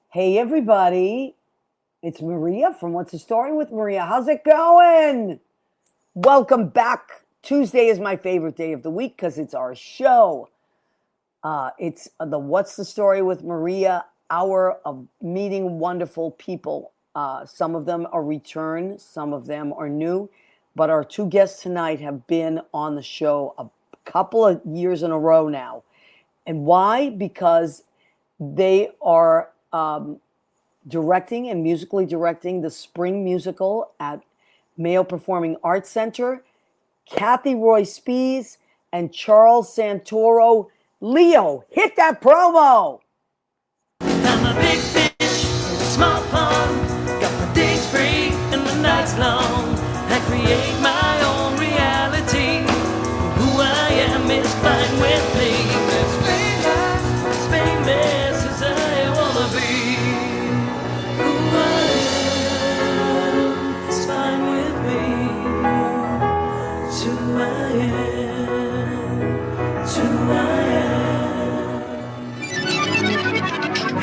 Hey, everybody. It's Maria from What's the Story with Maria. How's it going? Welcome back. Tuesday is my favorite day of the week because it's our show. It's the What's the Story with Maria hour of meeting wonderful people. Some of them are return, some of them are new. But our two guests tonight have been on the show a couple of years in a row now. And why? Because they are directing and musically directing the spring musical at Mayo Performing Arts Center. Cathy Roy-Spies and Charles Santoro. Leo, hit that promo. I'm a big fish in a small pond. Got my days free and the nights long. I create my own reality. Who I am is fine with me. As famous as I wanna be. Who I am is fine with me. It's who I am. It's who I am.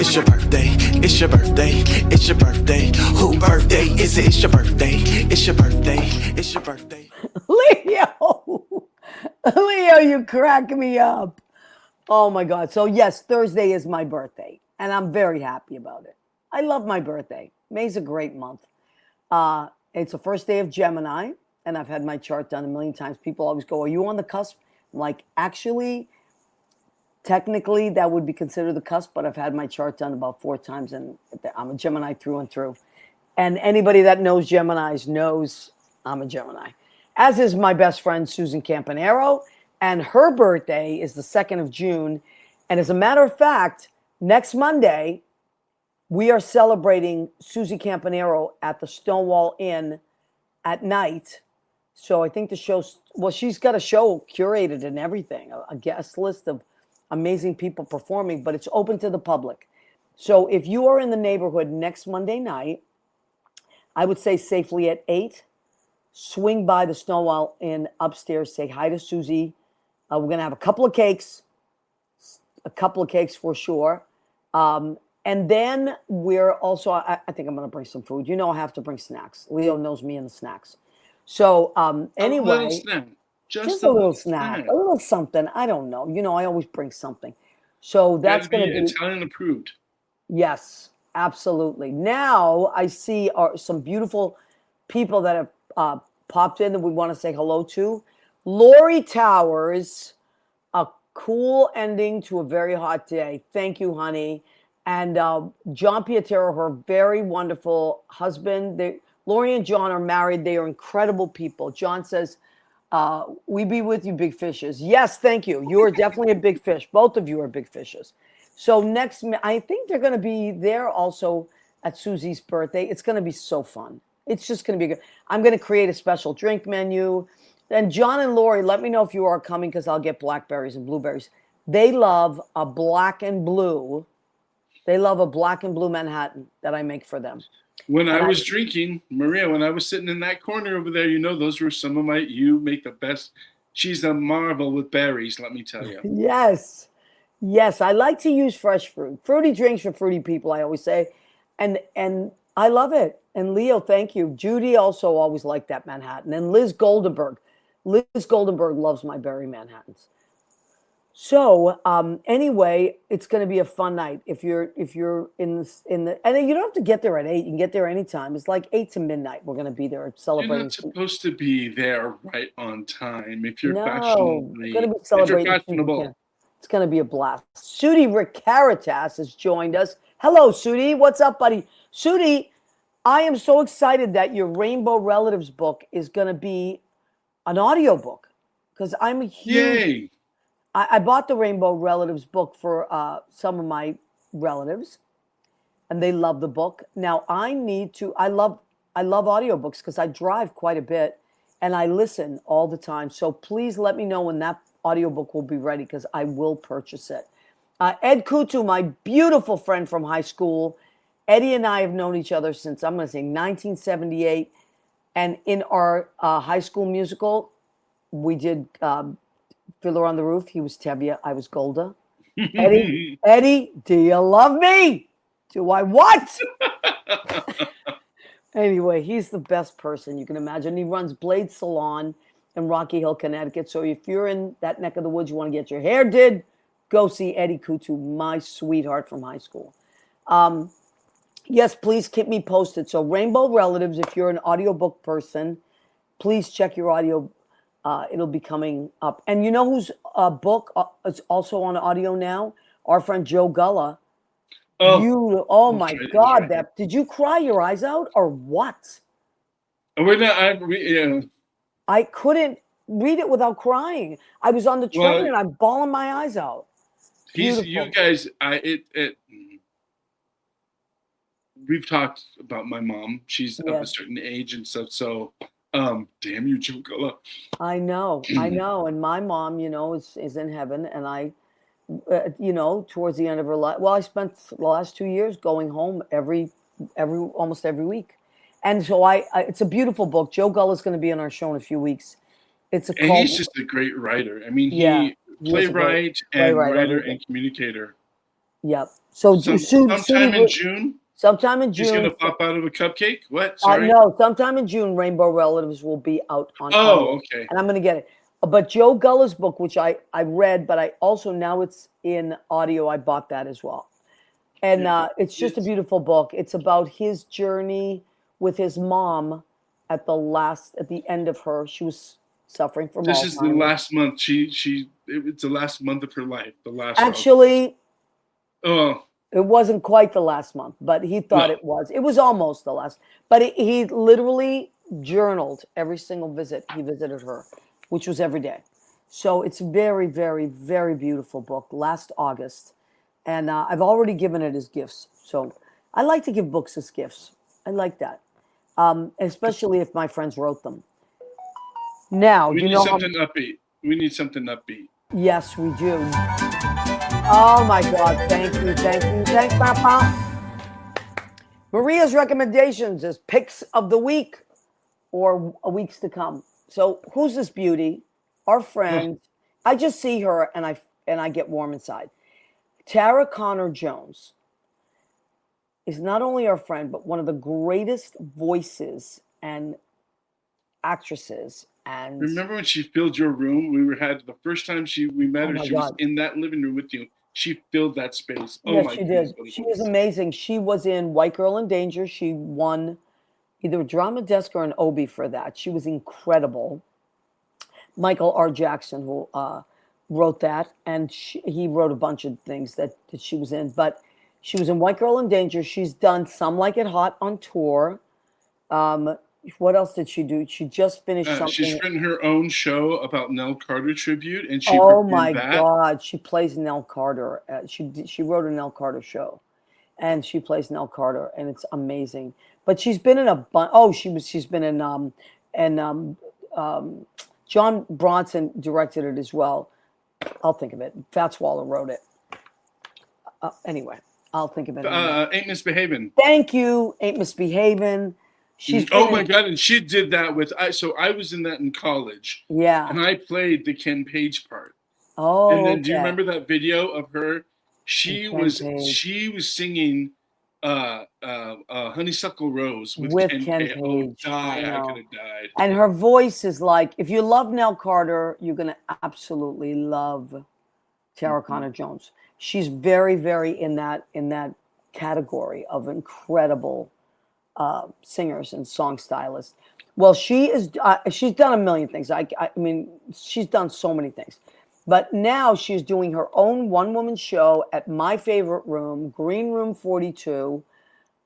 It's your birthday, it's your birthday, it's your birthday. Who birthday is it? It's your birthday, it's your birthday, it's your birthday. Leo, Leo, you crack me up. Oh my God. So yes, Thursday is my birthday and I'm very happy about it. I love my birthday. May's a great month. It's the first day of Gemini and I've had my chart done a million times. People always go, are you on the cusp? I'm like, actually, technically that would be considered the cusp, but I've had my chart done about 4 times and I'm a Gemini through and through. And anybody that knows Geminis knows I'm a Gemini, as is my best friend, Susan Campanero. And her birthday is the 2nd of June. And as a matter of fact, next Monday, we are celebrating Susie Campanero at the Stonewall Inn at night. So I think the show's, well, she's got a show curated and everything, a guest list of amazing people performing, but it's open to the public. So if you are in the neighborhood next Monday night, I would say safely at 8, swing by the Stonewall Inn upstairs, say hi to Susie. We're going to have a couple of cakes for sure. And then we're also, I think I'm going to bring some food. You know, I have to bring snacks. Leo knows me and the snacks. So anyway. A little snack. Just a little snack, a little something. I don't know. You know, I always bring something. So that's going to be Italian approved. Yes, absolutely. Now I see some beautiful people that have popped in that we want to say hello to. Lori Towers, a cool ending to a very hot day. Thank you, honey. And John Pietero, her very wonderful husband. Lori and John are married. They are incredible people. John says, we be with you, big fishes. Yes, thank you. You are definitely a big fish. Both of you are big fishes. So next, I think they're going to be there also at Susie's birthday. It's going to be so fun. It's just going to be good. I'm going to create a special drink menu. And John and Lori, let me know if you are coming because I'll get blackberries and blueberries. They love a black and blue. They love a black and blue Manhattan that I make for them. When I was drinking, Maria, when I was sitting in that corner over there, you know, those were some of you make the best. She's a marvel with berries, let me tell you. Yes. Yes, I like to use fresh fruit. Fruity drinks for fruity people, I always say. And I love it. And Leo, thank you. Judy also always liked that Manhattan. And Liz Goldenberg. Liz Goldenberg loves my berry Manhattans. So anyway, it's going to be a fun night. If you're in the and you don't have to get there at 8. You can get there anytime. It's like 8 to midnight. We're going to be there celebrating. You're not supposed to be there right on time if you're fashionable. It's going to be a blast. Sudi Ricaritas has joined us. Hello, Sudi. What's up, buddy? Sudi, I am so excited that your Rainbow Relatives book is going to be an audiobook because I'm a huge. Yay! I bought the Rainbow Relatives book for some of my relatives, and they love the book. Now I love audiobooks because I drive quite a bit and I listen all the time. So please let me know when that audiobook will be ready because I will purchase it. Ed Kutu, my beautiful friend from high school. Eddie and I have known each other since, I'm going to say 1978. And in our high school musical, we did Fiddler on the Roof. He was Tevye. I was Golda. Eddie, do you love me? Do I what? Anyway, he's the best person you can imagine. He runs Blade Salon in Rocky Hill, Connecticut. So if you're in that neck of the woods, you want to get your hair did, go see Eddie Kutu, my sweetheart from high school. Yes, please keep me posted. So Rainbow Relatives, if you're an audiobook person, please check your audio. It'll be coming up. And you know whose book is also on audio now? Our friend Joe Gulla. Oh my God! That did you cry your eyes out or what? We're not. I couldn't read it without crying. I was on the train and I'm bawling my eyes out. You guys. We've talked about my mom. She's of a certain age and stuff. So, damn you, Joe Gulla. I know. And my mom, is in heaven, and I. Towards the end of her life. Well, I spent the last 2 years going home almost every week, and so it's a beautiful book. Joe Gull is going to be on our show in a few weeks. He's just a great writer. I mean, he playwright and writer and communicator. Yep. So sometime in June. He's going to pop out of a cupcake. What? Sorry. No, sometime in June, Rainbow Relatives will be out on. Okay. And I'm going to get it. But Joe Gulla's book, which I read, but I also now it's in audio. I bought that as well. And it's just a beautiful book. It's about his journey with his mom at the end of her. She was suffering from Alzheimer's. This is the last month. It's the last month of her life. Actually, it wasn't quite the last month, but he thought it was. It was almost the last. But he literally journaled every single visit he visited her, which was every day. So it's a very, very, very beautiful book, last August. And I've already given it as gifts. So I like to give books as gifts. I like that, especially if my friends wrote them. Now, we need something upbeat. We need something upbeat. Yes, we do. Oh, my God. Thank you. Thanks, Papa. Maria's recommendations is picks of the week or weeks to come. So who's this beauty? Our friend. I just see her and I get warm inside. Tara Connor Jones is not only our friend, but one of the greatest voices and actresses. And remember when she filled your room? The first time we met her, she was in that living room with you. She filled that space. Yes, she did. She was amazing. She was in White Girl in Danger. She won either a drama desk or an Obie for that. She was incredible. Michael R. Jackson, who wrote that, and he wrote a bunch of things that she was in. But she was in White Girl in Danger. She's done Some Like It Hot on tour. What else did she do? She just finished something. She's written her own show about Nell Carter tribute, and she God, she plays Nell Carter. She wrote a Nell Carter show, and she plays Nell Carter, and it's amazing. But she's been in a bunch. She's been in John Bronson directed it as well. I'll think of it. Fats Waller wrote it. Anyway, I'll think of it. Ain't Misbehaving. Thank you, Ain't Misbehaving. My God! And she did that So I was in that in college. Yeah. And I played the Ken Page part. Oh. And then, do you remember that video of her? She was singing Honeysuckle Rose with Ken Page. Oh, I could have died. And her voice is like, if you love Nell Carter, you're gonna absolutely love Tara Connor Jones. She's very, very in that category of incredible singers and song stylists. Well, she's done a million things. I mean, she's done so many things. But now she's doing her own one-woman show at my favorite room, Green Room 42.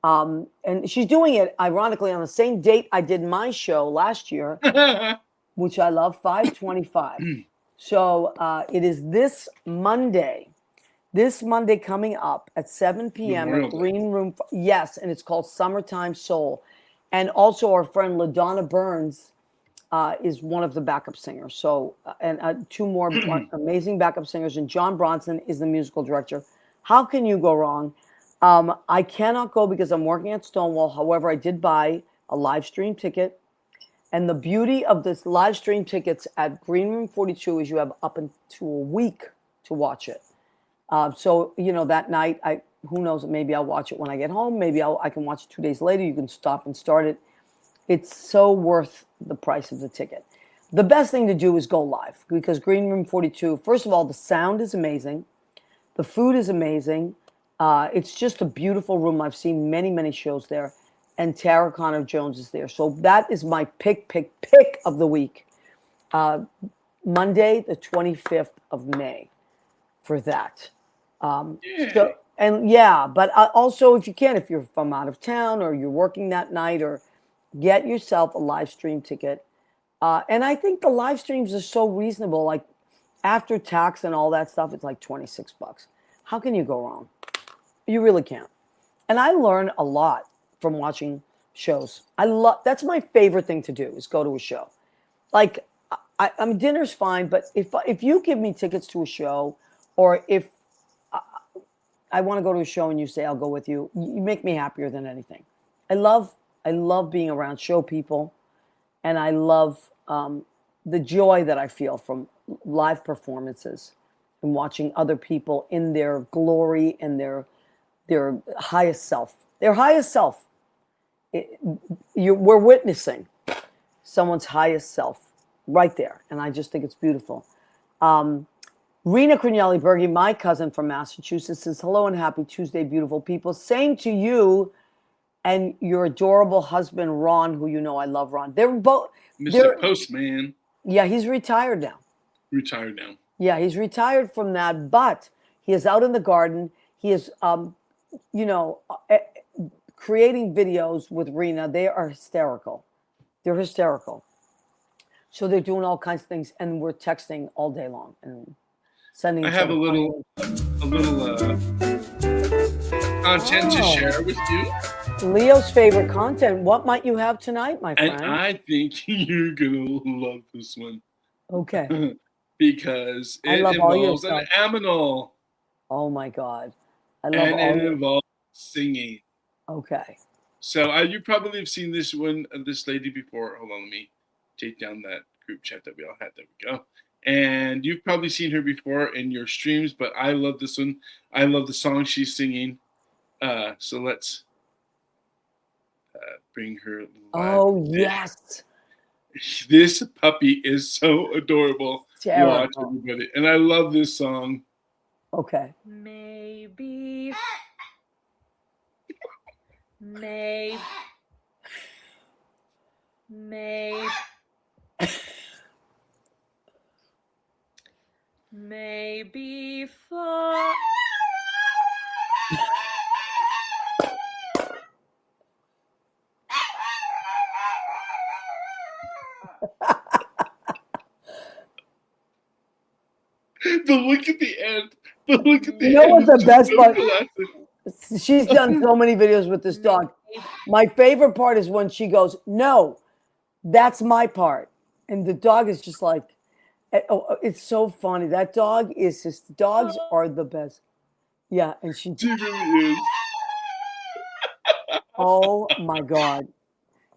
And she's doing it, ironically, on the same date I did my show last year, which I love, 5/25. So it is this Monday coming up at 7 p.m. at Green Room. Yes, and it's called Summertime Soul. And also our friend LaDonna Burns is one of the backup singers. So, and two more amazing backup singers. And John Bronson is the musical director. How can you go wrong? I cannot go because I'm working at Stonewall. However, I did buy a live stream ticket. And the beauty of this live stream tickets at Green Room 42 is you have up into a week to watch it. So, that night who knows? Maybe I'll watch it when I get home. Maybe I can watch it 2 days later. You can stop and start it. It's so worth the price of the ticket. The best thing to do is go live because Green Room 42, first of all, the sound is amazing. The food is amazing. It's just a beautiful room. I've seen many, many shows there. And Tara Connor Jones is there. So that is my pick of the week. Monday, the 25th of May for that. But also if you can, if you're from out of town or you're working that night, or get yourself a live stream ticket. And I think the live streams are so reasonable. Like after tax and all that stuff, it's like $26. How can you go wrong? You really can't. And I learn a lot from watching shows. That's my favorite thing to do is go to a show. Like dinner's fine, but if you give me tickets to a show, or if I want to go to a show and you say I'll go with you, you make me happier than anything. I love being around show people, and I love the joy that I feel from live performances and watching other people in their glory and their highest self. Their highest self. We're witnessing someone's highest self right there, and I just think it's beautiful. Rena Crinielli-Berge, my cousin from Massachusetts, says, hello and happy Tuesday, beautiful people. Same to you and your adorable husband, Ron, who you know I love, Ron. They're both... Mr. Postman. Yeah, he's retired now. Yeah, he's retired from that, but he is out in the garden. He is, creating videos with Rena. They are hysterical. They're hysterical. So they're doing all kinds of things, and we're texting all day long and sending. I have a little content to share with you. Leo's favorite content. What might you have tonight, my friend? And I think you're gonna love this one. Okay. Because it involves an aminal. Oh my God. And it involves singing. Okay. So you probably have seen this lady before. Hold on, let me take down that group chat that we all had. There we go. And you've probably seen her before in your streams, but I love this one. I love the song she's singing. So let's bring her live. Oh, yes. This puppy is so adorable. Terrible. Watch everybody. And I love this song. Okay. Maybe. Maybe for The look at the end. The look at the You know end. what's the is best so part? classic. She's done so many videos with this dog. My favorite part is when she goes, no, that's my part. And the dog is just like, it's so funny. That dog is just, dogs are the best. Yeah. And she really is. Oh my God.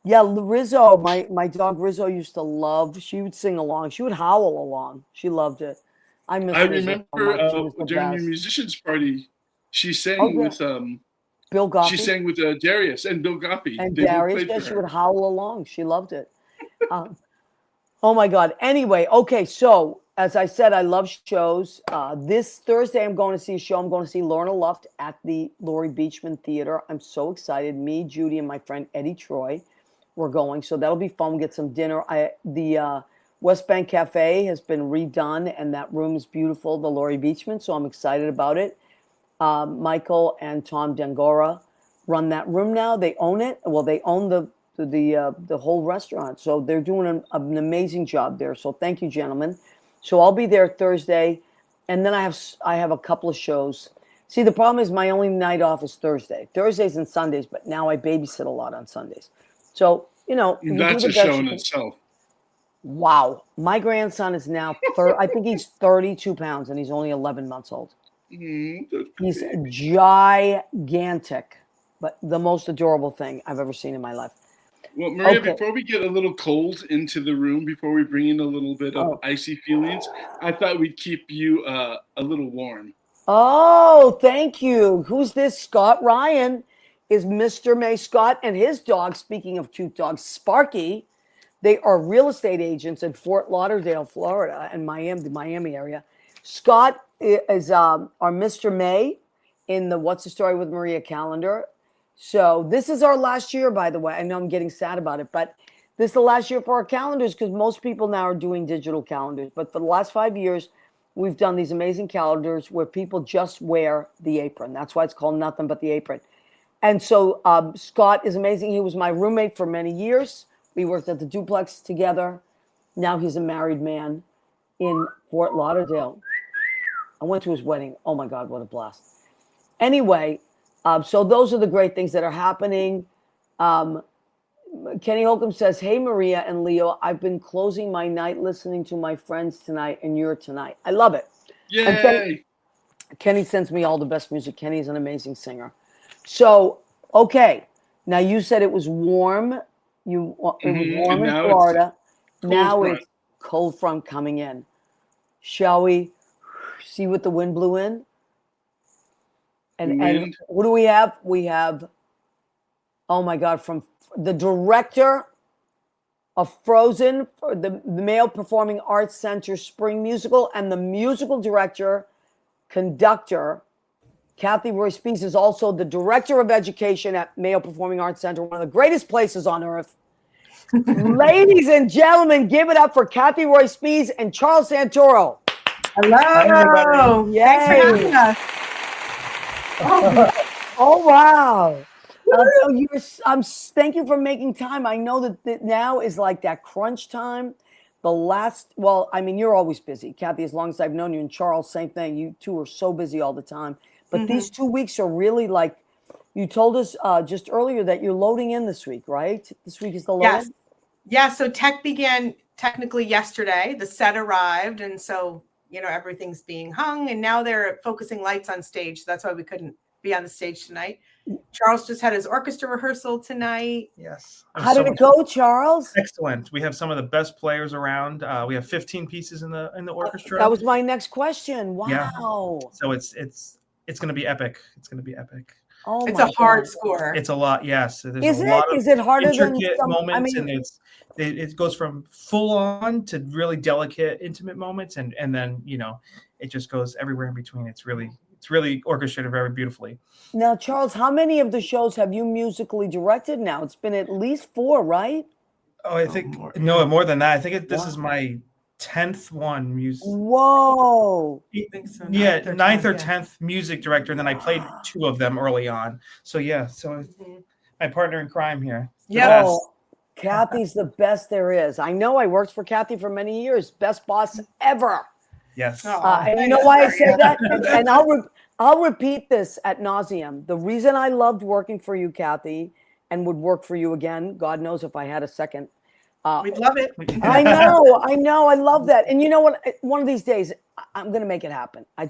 Yeah. Rizzo, my dog Rizzo used to love, she would sing along. She would howl along. She loved it. I remember during the musicians party, she sang with Bill Goffey. She sang with Darius and Bill Goffey. And Darius, yeah, she would howl along. She loved it. Oh my God. Anyway, okay. So as I said, I love shows. This Thursday, I'm going to see a show. I'm going to see Lorna Luft at the Laurie Beachman Theater. I'm so excited. Me, Judy, and my friend Eddie Troy, we're going. So that'll be fun. We'll get some dinner. The West Bank Cafe has been redone, and that room is beautiful, the Laurie Beachman. So I'm excited about it. Michael and Tom Dangora run that room now. They own it. Well, they own the whole restaurant. So they're doing an amazing job there. So thank you, gentlemen. So I'll be there Thursday, and then I have a couple of shows. See, the problem is my only night off is Thursdays and Sundays, but now I babysit a lot on Sundays. So, that's a show in itself. Wow. My grandson is now, I think he's 32 pounds, and he's only 11 months old. He's gigantic, but the most adorable thing I've ever seen in my life. Well, Maria, before we get a little cold into the room, before we bring in a little bit of icy feelings, I thought we'd keep you a little warm. Oh, thank you. Who's this? Scott Ryan is Mr. May Scott and his dog. Speaking of cute dogs, Sparky. They are real estate agents in Fort Lauderdale, Florida, and Miami, the Miami area. Scott is our Mr. May in the What's the Story with Maria calendar. So this is our last year, by the way. I know I'm getting sad about it, but this is the last year for our calendars because most people now are doing digital calendars. But for the last 5 years, we've done these amazing calendars where people just wear the apron. That's why it's called Nothing But the Apron. And so Scott is amazing. He was my roommate for many years. We worked at the duplex together. Now he's a married man in Fort Lauderdale. I went to his wedding. Oh my God, what a blast. Anyway, so those are the great things that are happening. Kenny Holcomb says, hey, Maria and Leo, I've been closing my night listening to my friends tonight and you're tonight. I love it. Yay! Kenny sends me all the best music. Kenny's an amazing singer. So, okay. Now you said it was warm. It was warm in Florida. Now it's cold front coming in. Shall we see what the wind blew in? And what do we have? We have, oh my God, from the director of Frozen, the Male Performing Arts Center Spring Musical, and the musical director, conductor, Cathy Roy-Spies is also the director of education at Male Performing Arts Center, one of the greatest places on earth. Ladies and gentlemen, give it up for Cathy Roy-Spies and Charles Santoro. Hello. Yay. Thanks for having us. Oh wow. Thank you for making time. I know that now is like that crunch time. You're always busy, Cathy, as long as I've known you, and Charles, same thing. You two are so busy all the time. But these 2 weeks are really like, you told us just earlier that you're loading in this week, right? This week is the load? Yes. Yeah, so tech began technically yesterday. The set arrived, and so, everything's being hung, and now they're focusing lights on stage. That's why we couldn't be on the stage tonight. Charles just had his orchestra rehearsal tonight. Yes. How did it go, Charles? Excellent. We have some of the best players around. We have 15 pieces in the orchestra. That was my next question. Wow. Yeah. So it's going to be epic. It's going to be epic. Oh, it's a hard score. It's a lot. Yes. There's is a it? lot of is it harder than some moments? And it goes from full on to really delicate, intimate moments, and then it just goes everywhere in between. It's really orchestrated very beautifully. Now, Charles, how many of the shows have you musically directed now? It's been at least 4, right? Oh, I think more than that. I think this is my 10th one. Whoa. I think so. Yeah, 9th or 10th music director, and then I played 2 of them early on. So yeah, my partner in crime here. Yeah. Cathy's the best there is. I know I worked for Cathy for many years. Best boss ever. Yes. And you know why I said that? And I'll repeat this ad nauseum. The reason I loved working for you, Cathy, and would work for you again, God knows if I had a second. We'd love it. I know. I love that. And you know what? One of these days, I'm going to make it happen. I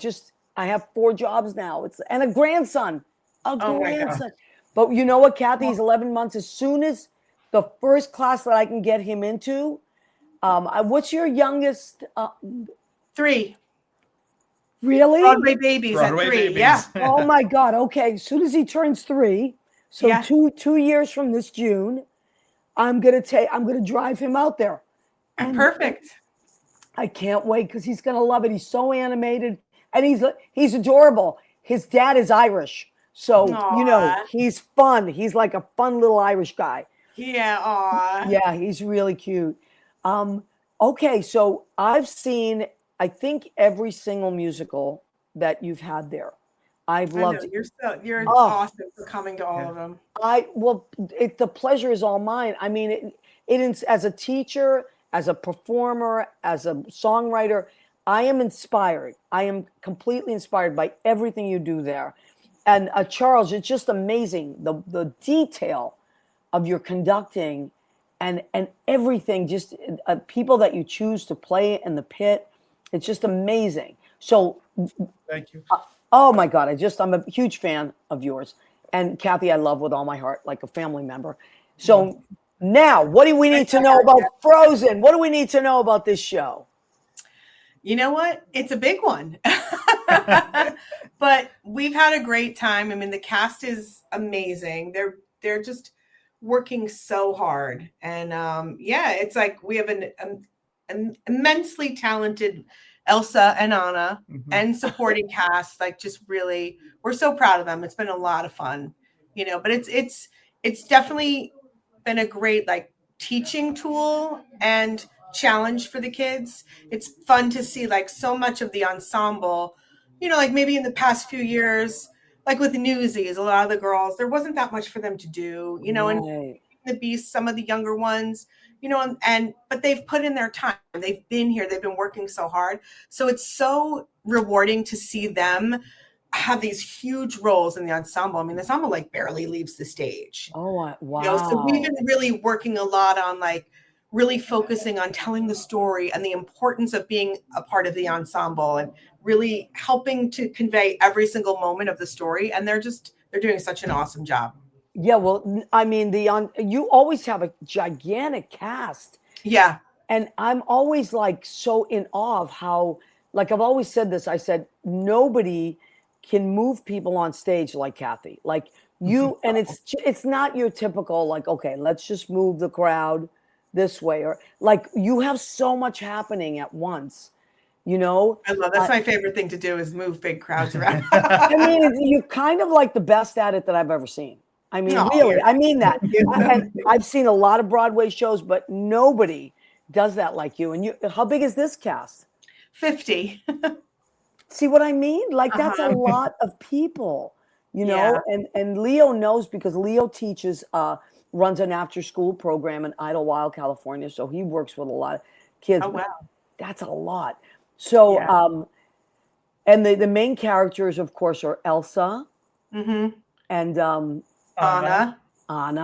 have 4 jobs now. And a grandson. But you know what, Cathy? He's 11 months. As soon as the first class that I can get him into, what's your youngest? 3. Really? Broadway babies at 3. Babies. Yeah. Oh my God. Okay. As soon as he turns 3, so Yeah. 2 years from this June, I'm gonna drive him out there. And Perfect. I can't wait because he's gonna love it. He's so animated and he's adorable. His dad is Irish, so Aww. he's fun. He's like a fun little Irish guy. Yeah. Aw. Yeah, he's really cute. Okay, so I've seen, I think, every single musical that you've had there. I've loved it. You're awesome for coming to all of them. The pleasure is all mine. I mean, it is, as a teacher, as a performer, as a songwriter, I am inspired. I am completely inspired by everything you do there. And Charles, it's just amazing the detail of your conducting and everything. Just people that you choose to play in the pit. It's just amazing. So, thank you. Oh my God, I'm a huge fan of yours. And Cathy, I love with all my heart, like a family member. So now, what do we need to know about Frozen? What do we need to know about this show? You know what? It's a big one. But we've had a great time. I mean, the cast is amazing. They're just working so hard, and yeah, it's like we have an immensely talented Elsa and Anna and supporting cast. Like, just really, we're so proud of them. It's been a lot of fun, but it's definitely been a great like teaching tool and challenge for the kids. It's fun to see like so much of the ensemble, like maybe in the past few years, like with Newsies, a lot of the girls, there wasn't that much for them to do, and Right. the Beast, some of the younger ones, but they've put in their time. They've been here. They've been working so hard. So it's so rewarding to see them have these huge roles in the ensemble. I mean, the ensemble like barely leaves the stage. Oh, wow. So we've been really working a lot on like really focusing on telling the story and the importance of being a part of the ensemble and really helping to convey every single moment of the story. And they're doing such an awesome job. Yeah, well, I mean, you always have a gigantic cast. Yeah. And I'm always like so in awe of how, like I've always said this, I said, nobody can move people on stage like Cathy. Like you, and it's not your typical, like, okay, let's just move the crowd this way. Or like you have so much happening at once, I love, that's my favorite thing to do is move big crowds around. I mean, you're kind of like the best at it that I've ever seen. I mean, really, I mean that. And I've seen a lot of Broadway shows, but nobody does that like you. And how big is this cast? 50. See what I mean? Like that's a lot of people, and Leo knows because Leo teaches, runs an after school program in Idlewild, California. So he works with a lot of kids. Oh, wow. That's a lot. So, and the main characters, of course, are Elsa and Anna,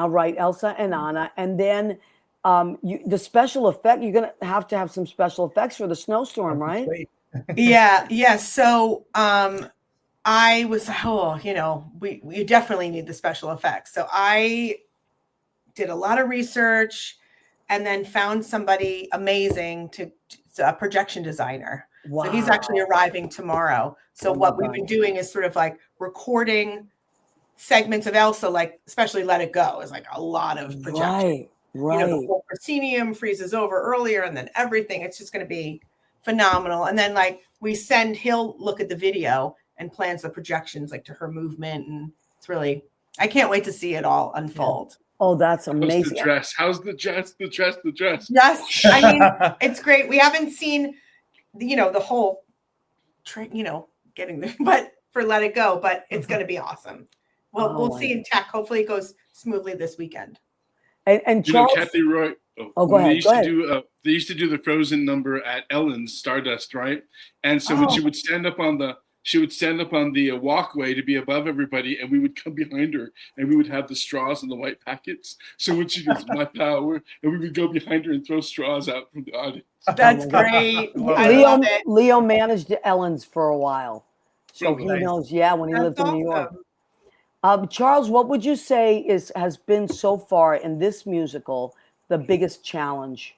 right? Elsa and Anna, and then the special effect. You're gonna have to have some special effects for the snowstorm, right? yeah. So I was, we definitely need the special effects. So I did a lot of research, and then found somebody amazing a projection designer. Wow. So he's actually arriving tomorrow. So what we've been doing is sort of like recording segments of Elsa, like especially Let It Go is like a lot of projection. Right. The whole proscenium freezes over earlier, and then everything. It's just going to be phenomenal. And then like he'll look at the video and plans the projections like to her movement, and it's really, I can't wait to see it all unfold. Yeah. Oh, that's amazing. How's the dress? How's the dress? The dress? Yes, I mean it's great. We haven't seen, the whole, getting there, but for Let It Go, but it's going to be awesome. Well, we'll see in tech. Hopefully, it goes smoothly this weekend. And Charles, Cathy Roy. Go ahead. They used to do the Frozen number at Ellen's Stardust, right? And so when she would stand up on the walkway to be above everybody, and we would come behind her, and we would have the straws and the white packets. So when she goes, "My power," and we would go behind her and throw straws out from the audience. That's great. I love it. Leo managed Ellen's for a while, so he knows. Yeah, when he lived in New York. Charles, what would you say has been so far in this musical the biggest challenge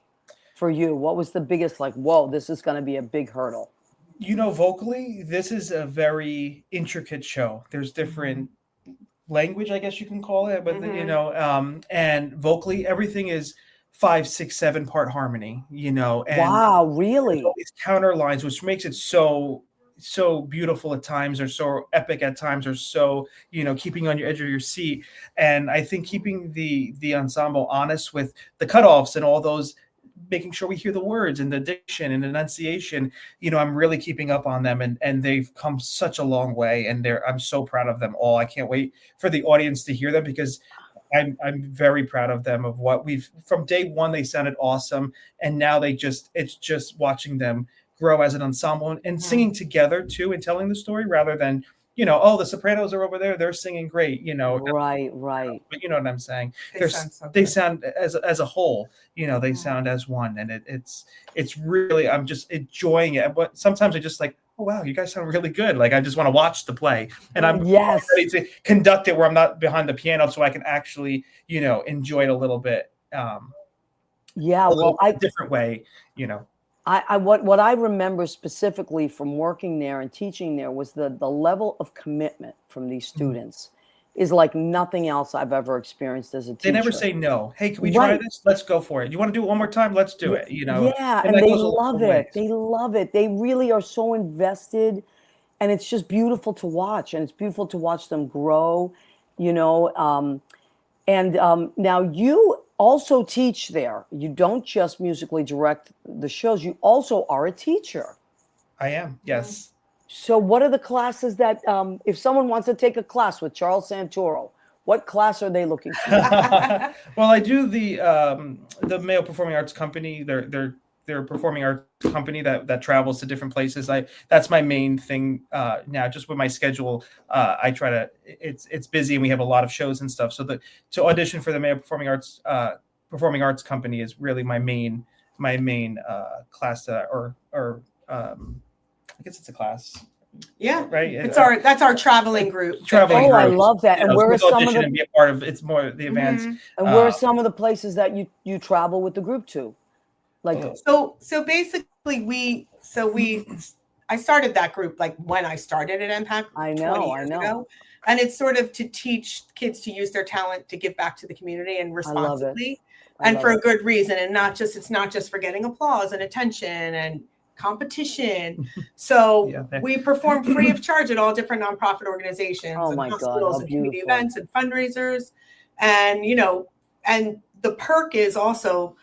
for you? What was the biggest, like, whoa, this is going to be a big hurdle? Vocally, this is a very intricate show. There's different language, I guess you can call it, but and vocally, everything is 5, 6, 7 part harmony. And wow, really? All these counter lines, which makes it so beautiful at times, or so epic at times, or so keeping on your edge of your seat. And I think keeping the ensemble honest with the cutoffs and all those, making sure we hear the words and the diction and enunciation, I'm really keeping up on them, and they've come such a long way, and I'm so proud of them all. I can't wait for the audience to hear them, because I'm very proud of them, of what from day one. They sounded awesome, and now it's just watching them grow as an ensemble and singing together too, and telling the story, rather than the Sopranos are over there, they're singing great, Right. But you know what I'm saying? They sound as a whole, they sound as one, and it's really, I'm just enjoying it. But sometimes I just like, oh wow, you guys sound really good. Like I just want to watch the play, and I'm ready to conduct it where I'm not behind the piano, so I can actually enjoy it a little bit. A different way, what I remember specifically from working there and teaching there was the level of commitment from these students is like nothing else I've ever experienced as a teacher. They never say no. Hey, can we try this? Let's go for it. You want to do it one more time? Let's do it. You know. Yeah, and that they goes a love long it. ways. They love it. They really are so invested, and it's just beautiful to watch. And it's beautiful to watch them grow. You know, now you also teach there. You don't just musically direct the shows. You also are a teacher. I am. Yes. So what are the classes that, if someone wants to take a class with Charles Santoro, what class are they looking for? Well, I do the Mayo Performing Arts Company. They're a performing arts company that travels to different places. That's my main thing now. Just with my schedule, I try to. It's busy and we have a lot of shows and stuff. So to audition for the Mayo Performing Arts Company is really my main class I guess it's a class. Yeah, right. That's our traveling group. Traveling. Oh, I group. love that. And where are some of the? And be a part of it's more the events. And where are some of the places that you travel with the group to? Like so basically I started that group like when I started at MPAC. I know. 20 years ago. And it's sort of to teach kids to use their talent to give back to the community and responsibly, and for a good reason, and it's not just for getting applause and attention and competition. So we perform free of charge at all different nonprofit organizations and hospitals and community events and fundraisers. And, and the perk is also,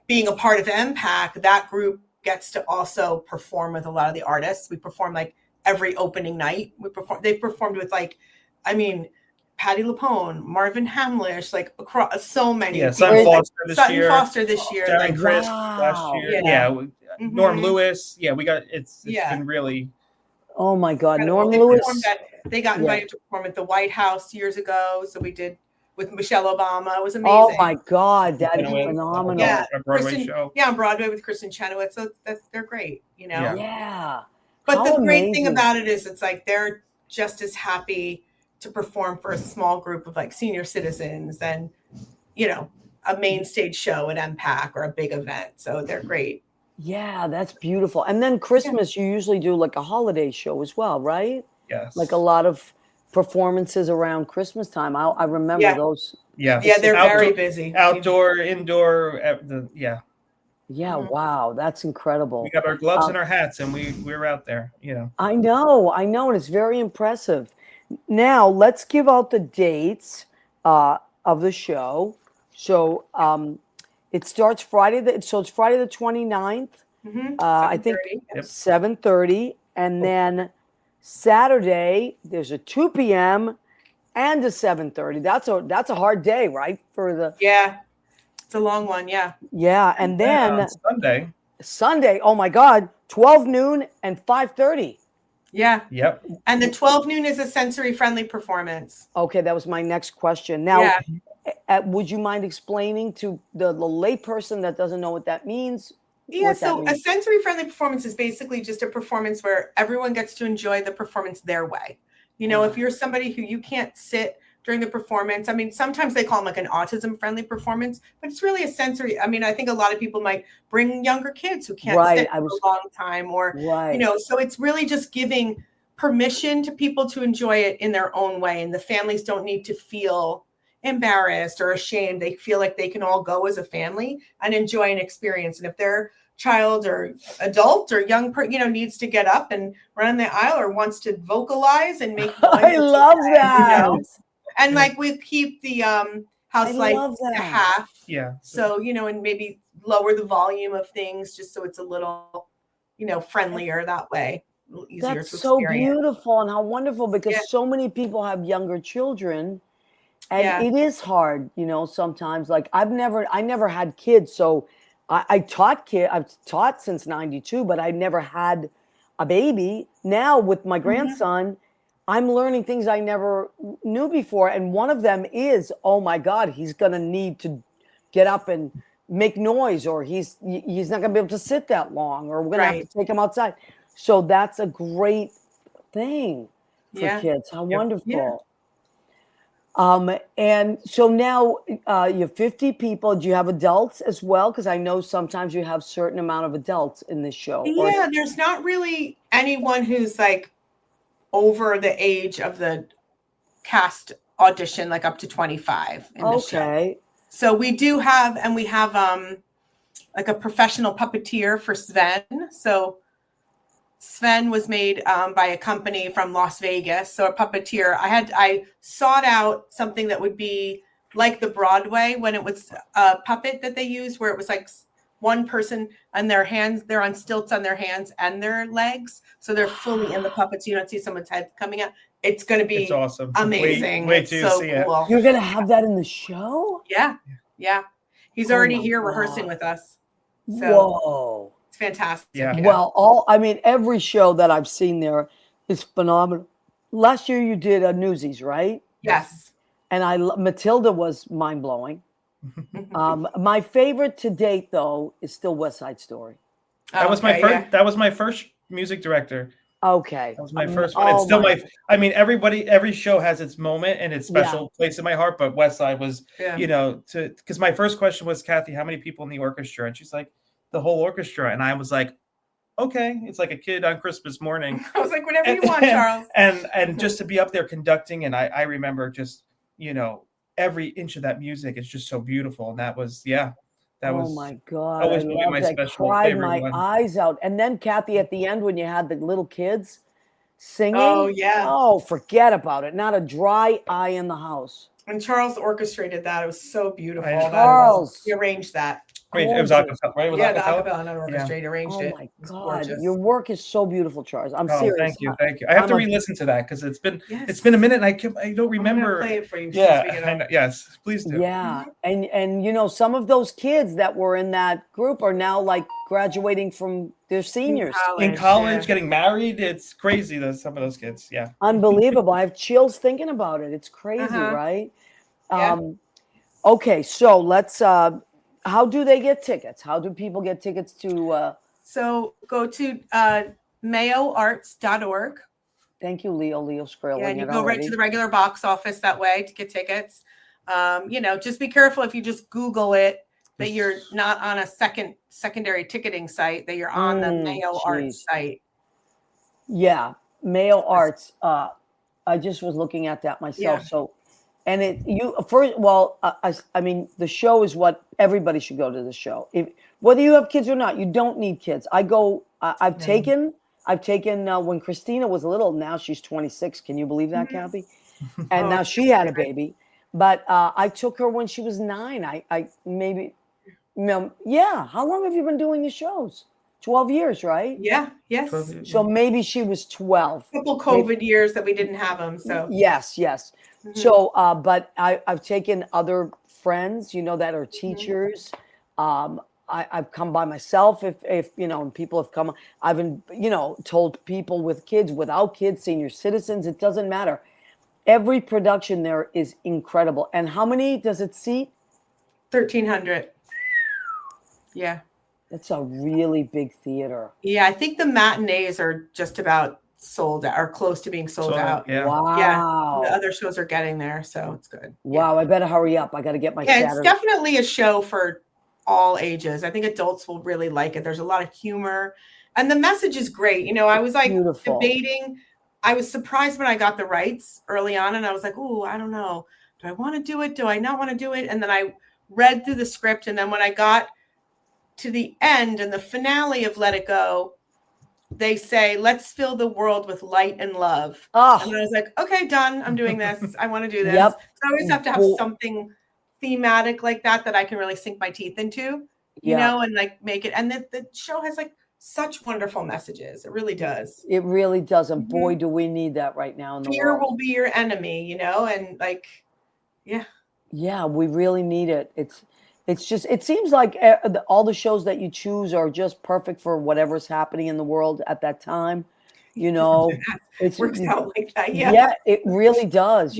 being a part of MPAC, that group gets to also perform with a lot of the artists. We perform like every opening night. They've performed with Patti LuPone, Marvin Hamlish, like across so many. Yeah, Sutton Foster this year. Darren Chris last year. Yeah. Norm Lewis. Yeah, it's been really. Oh my God, Norm Lewis. They got invited to perform at the White House years ago. So we did with Michelle Obama. It was amazing. Oh my God, that is phenomenal. Yeah, a Broadway show. Yeah, on Broadway with Kristen Chenoweth. So they're great, Yeah. But the great thing about it is it's like they're just as happy to perform for a small group of like senior citizens than, a main stage show at MPAC or a big event. So they're great. Yeah, that's beautiful. And then Christmas, you usually do like a holiday show as well, right? Yes. Like a lot of performances around Christmas time. I remember those. Yeah. Yeah, they're very busy. Outdoor, indoor. Yeah. Wow, that's incredible. We got our gloves and our hats, and we're out there. I know, and it's very impressive. Now let's give out the dates of the show. So it starts Friday. It's Friday the 29th. I think 7:30, and then Saturday there's a 2 p.m. and a 7:30. That's a hard day, right? It's a long one. Yeah, and then Sunday. Oh my God, 12 noon and 5:30. Yeah. Yep. And the 12 noon is a sensory friendly performance. Okay, that was my next question. Now, would you mind explaining to the layperson that doesn't know what that means? Yeah, so a sensory friendly performance is basically just a performance where everyone gets to enjoy the performance their way. If you're somebody who you can't sit during the performance, sometimes they call them like an autism friendly performance, but it's really a sensory. I think a lot of people might bring younger kids who can't sit for a long time or, so it's really just giving permission to people to enjoy it in their own way. And the families don't need to feel embarrassed or ashamed. They feel like they can all go as a family and enjoy an experience. And if their child or adult or young needs to get up and run the aisle or wants to vocalize and make noise, I love that. And like we keep the house lights to half. Yeah. So, and maybe lower the volume of things just so it's a little, friendlier that way. Easier That's to so experience. Beautiful and how wonderful, because so many people have younger children. And it is hard, sometimes. Like I never had kids. So I've taught since 92, but I never had a baby. Now with my grandson, I'm learning things I never knew before. And one of them is, oh my God, he's going to need to get up and make noise, or he's not going to be able to sit that long, or we're going to have to take him outside. So that's a great thing for kids. How wonderful. And so now you have 50 people. Do you have adults as well? Because I know sometimes you have certain amount of adults in this show. Yeah, there's not really anyone who's like over the age of the cast audition, like up to 25 in the show. Okay. So we do have, and we have like a professional puppeteer for Sven. So Sven was made by a company from Las Vegas. So a puppeteer. I sought out something that would be like the Broadway when it was a puppet that they used, where it was like one person and their hands, they're on stilts on their hands and their legs. So they're fully in the puppets. You don't see someone's head coming out. It's going to be It's awesome. Amazing. Wait it's till so you see cool. You're going to have that in the show? Yeah. Yeah. He's Oh already my here God. rehearsing with us. So Whoa. it's fantastic. Yeah. Well, every show that I've seen there is phenomenal. Last year you did a Newsies, right? Yes. And Matilda was mind blowing. My favorite to date, though, is still West Side Story. That was my Okay, first. yeah. That was my first music director. Okay. That was my first one. It's still every show has its moment and its special place in my heart. But West Side was, because my first question was, Cathy, how many people in the orchestra? And she's like, the whole orchestra. And I was like, okay, it's like a kid on Christmas morning. I was like, whatever you want, Charles. And just to be up there conducting, and I remember just, every inch of that music is just so beautiful. And that was, oh my God. always I will be loved my it. special cried favorite my one. eyes out. And then Cathy, at the end, when you had the little kids singing. Oh, yeah. Oh, forget about it. Not a dry eye in the house. And Charles orchestrated that. It was so beautiful. Charles. He arranged that. Wait, it was acapella, right? It was Yeah, the acapella? acapella, not orchestrated. Arranged Oh it. my It was God. gorgeous. Your work is so beautiful, Charles. I'm serious. Thank you. I have to I'm re-listen to that because it's been Yes. a minute and I don't I'm gonna remember. play it for you. Yeah, since we get on. yes, please do. Yeah. And some of those kids that were in that group are now like graduating from their seniors. In college, getting married, it's crazy. Some of those kids, yeah. Unbelievable. I have chills thinking about it. It's crazy, right? Yeah. Okay, so let's how do they get tickets? How do people get tickets to So go to mayoarts.org. Thank you, Leo. Leo's scrolling. Yeah, and you it go right already. to the regular box office that way to get tickets. Just be careful if you just Google it that you're not on a secondary ticketing site, that you're on the Mayo Arts site. Yeah, Mayo Arts. I just was looking at that myself. Yeah. So, and I mean, the show is what everybody should go to the show. Whether you have kids or not, you don't need kids. I've taken when Christina was little. Now she's 26. Can you believe that, Cathy? And now she had a baby. But I took her when she was 9. How long have you been doing the shows? 12 years, right? Yeah. Yes. So maybe she was 12. A couple COVID years that we didn't have them. So yes. Mm-hmm. So, but I've taken other friends, that are teachers. I've come by myself if and people have come. I've been, told people with kids, without kids, senior citizens. It doesn't matter. Every production there is incredible. And how many does it seat? 1,300. Yeah. That's a really big theater. Yeah, I think the matinees are just about sold out, or close to being sold out. Yeah. Wow. Yeah. The other shows are getting there, so it's good. Wow, I better hurry up. I got to get my Yeah, Saturday. it's definitely a show for all ages. I think adults will really like it. There's a lot of humor, and the message is great. I was like Beautiful. debating. I was surprised when I got the rights early on, and I was like, "Ooh, I don't know. Do I want to do it? Do I not want to do it?" And then I read through the script, and then when I got to the end and the finale of Let It Go, they say, "Let's fill the world with light and love." Oh. And I was like, "Okay, done. I'm doing this. I want to do this." Yep. So I always have to have something thematic like that I can really sink my teeth into, and like make it. And the show has like such wonderful messages. It really does. It really does. And boy, do we need that right now in the Fear world. will be your enemy, and like, yeah. Yeah, we really need it. It's just, it seems like all the shows that you choose are just perfect for whatever's happening in the world at that time. It Works out like that. Yeah. Yeah, it really does,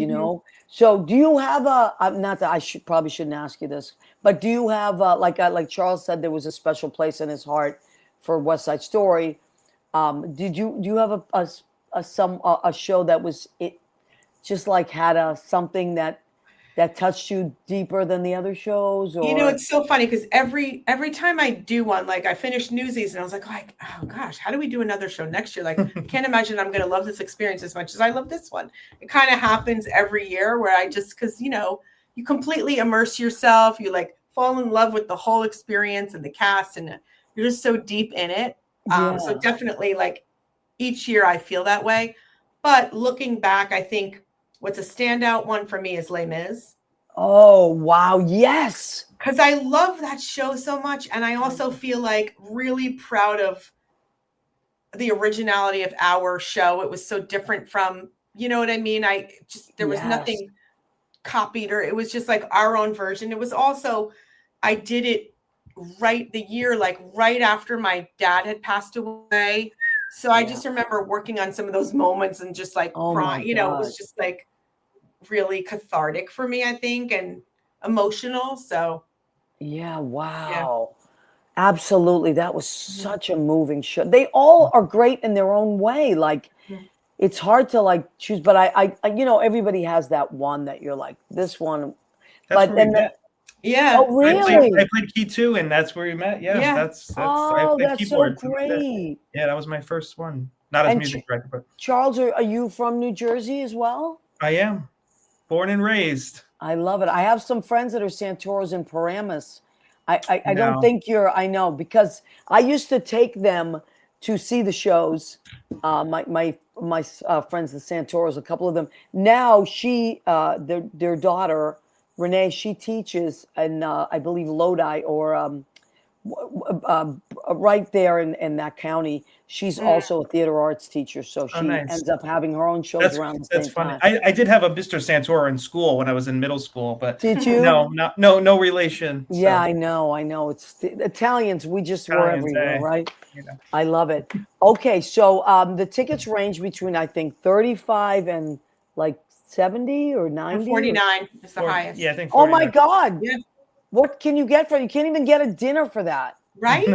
So do you have not that I probably shouldn't ask you this, but do you have like Charles said, there was a special place in his heart for West Side Story. Do you have a show that was just like had something that that touched you deeper than the other shows? Or You know, it's so funny because every time I do one, like I finished Newsies and I was like, oh gosh, how do we do another show next year? Like, I can't imagine I'm going to love this experience as much as I love this one. It kind of happens every year where I just, because, you know, you completely immerse yourself. You like fall in love with the whole experience and the cast, and you're just so deep in it. So definitely, like each year I feel that way. But looking back, I think what's a standout one for me is Les Mis. Oh, wow. Yes. Because I love that show so much. And I also feel like really proud of the originality of our show. It was so different from, you know what I mean? There was nothing copied, or it was just like our own version. It was also, I did it the year, like right after my dad had passed away. So I just remember working on some of those moments and just like crying, you know, it was just like really cathartic for me, I think, and emotional. So wow. Absolutely. That was such a moving show. They all are great in their own way. Like it's hard to like choose, but I you know, everybody has that one that you're like, this one. That's where we met. Oh, really? I played key too, and that's where we met. Yeah. That's oh, I played that's keyboard. so great. Yeah, that was my first one. Not as music director, but Charles, are you from New Jersey as well? I am. Born and raised. I love it. I have some friends that are Santoros in Paramus. I don't think I know, because I used to take them to see the shows. My friends, the Santoros, a couple of them. Now their daughter, Renee, she teaches in, I believe, Lodi or right there in that county. She's also a theater arts teacher, so she ends up having her own shows around the same That's funny. time. I did have a Mr. Santoro in school when I was in middle school, but did you? No relation. Yeah, I know. It's the Italians. We just were everywhere, right? Yeah. I love it. Okay, so the tickets range between, I think, 35 and like 70 or 90. 49 is the highest. Yeah, I think. 49. Oh my God! Yeah. What can you get for? You can't even get a dinner for that, right?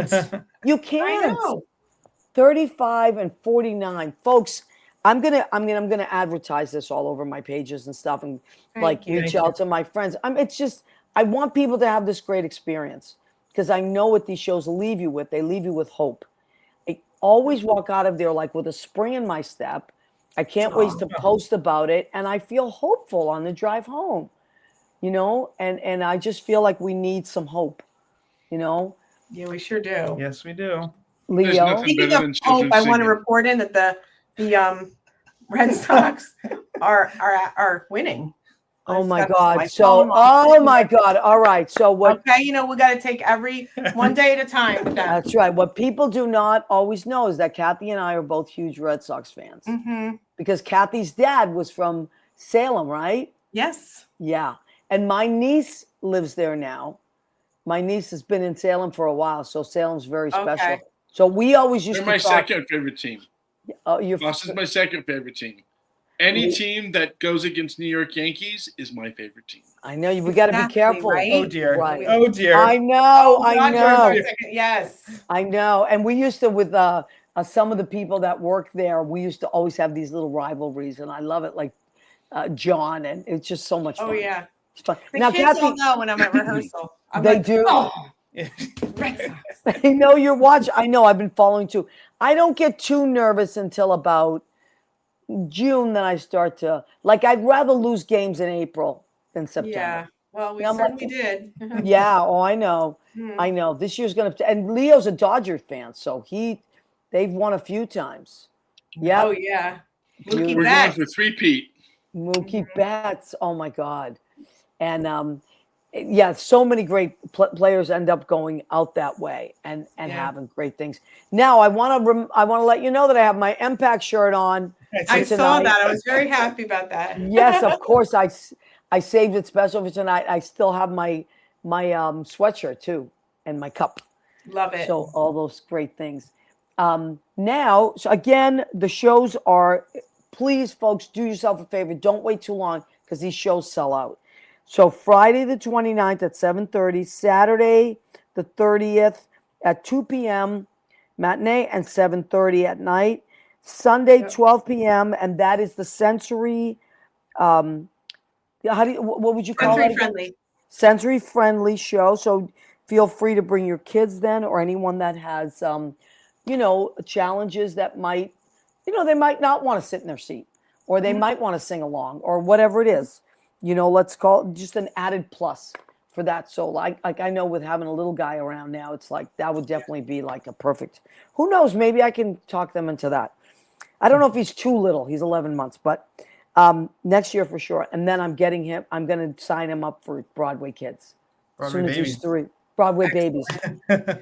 You can't. I know. 35 and 49, folks. I'm gonna advertise this all over my pages and stuff, and reach out to my friends. It's just, I want people to have this great experience, because I know what these shows leave you with. They leave you with hope. I always walk out of there like with a spring in my step. I can't wait to post about it, and I feel hopeful on the drive home. You know, and I just feel like we need some hope. You know. Yeah, we sure do. Yes, we do. Leo, speaking of hope, I want to report in that the Red Sox are winning. Oh my God! So, oh my God! All right. So what? Okay, you know, we got to take every one day at a time with that. That's right. What people do not always know is that Cathy and I are both huge Red Sox fans, because Cathy's dad was from Salem, right? Yes. Yeah, and my niece lives there now. My niece has been in Salem for a while, so Salem's very special. Okay. So we always used They're to my talk. second favorite team. Boston is my second favorite team. Any team that goes against New York Yankees is my favorite team. I know we got to be careful. Right? Oh dear. Right. Oh dear. I know. Yes. I know. And we used to, with some of the people that work there, we used to always have these little rivalries, and I love it. Like John, and it's just so much fun. Oh yeah. It's fun. The now, kids Cathy, all know when I'm at rehearsal. they do. Oh, Red Sox. They know you're watching. I know. I've been following too. I don't get too nervous until about June. Then I start to I'd rather lose games in April than September. Yeah. Well, we certainly did. Yeah. Oh, I know. I know. This year's gonna. And Leo's a Dodger fan, so they've won a few times. Yeah. Oh yeah. We're going for three-peat. Mookie Betts. Oh my God. And so many great players end up going out that way and having great things. Now I want to let you know that I have my MPAC shirt on. I saw that. I was very happy about that. Yes, of course. I saved it special for tonight. I still have my sweatshirt too, and my cup. Love it. So all those great things. Now, so again, the shows are. Please, folks, do yourself a favor. Don't wait too long, because these shows sell out. So Friday the 29th at 7:30, Saturday the 30th at 2 p.m. matinee and 7:30 at night. Sunday 12 p.m. and that is the Sensory Yeah, how do you, what would you call Sensory it? friendly. Sensory friendly show. So feel free to bring your kids then, or anyone that has, challenges that might, they might not want to sit in their seat, or they might want to sing along, or whatever it is. Let's call it just an added plus for that. So like I know with having a little guy around now, it's like that would definitely be like a perfect. Who knows? Maybe I can talk them into that. I don't know if he's too little. He's 11 months, but next year for sure. And then I'm going to sign him up for Broadway Kids. As soon as he's 3. Broadway babies.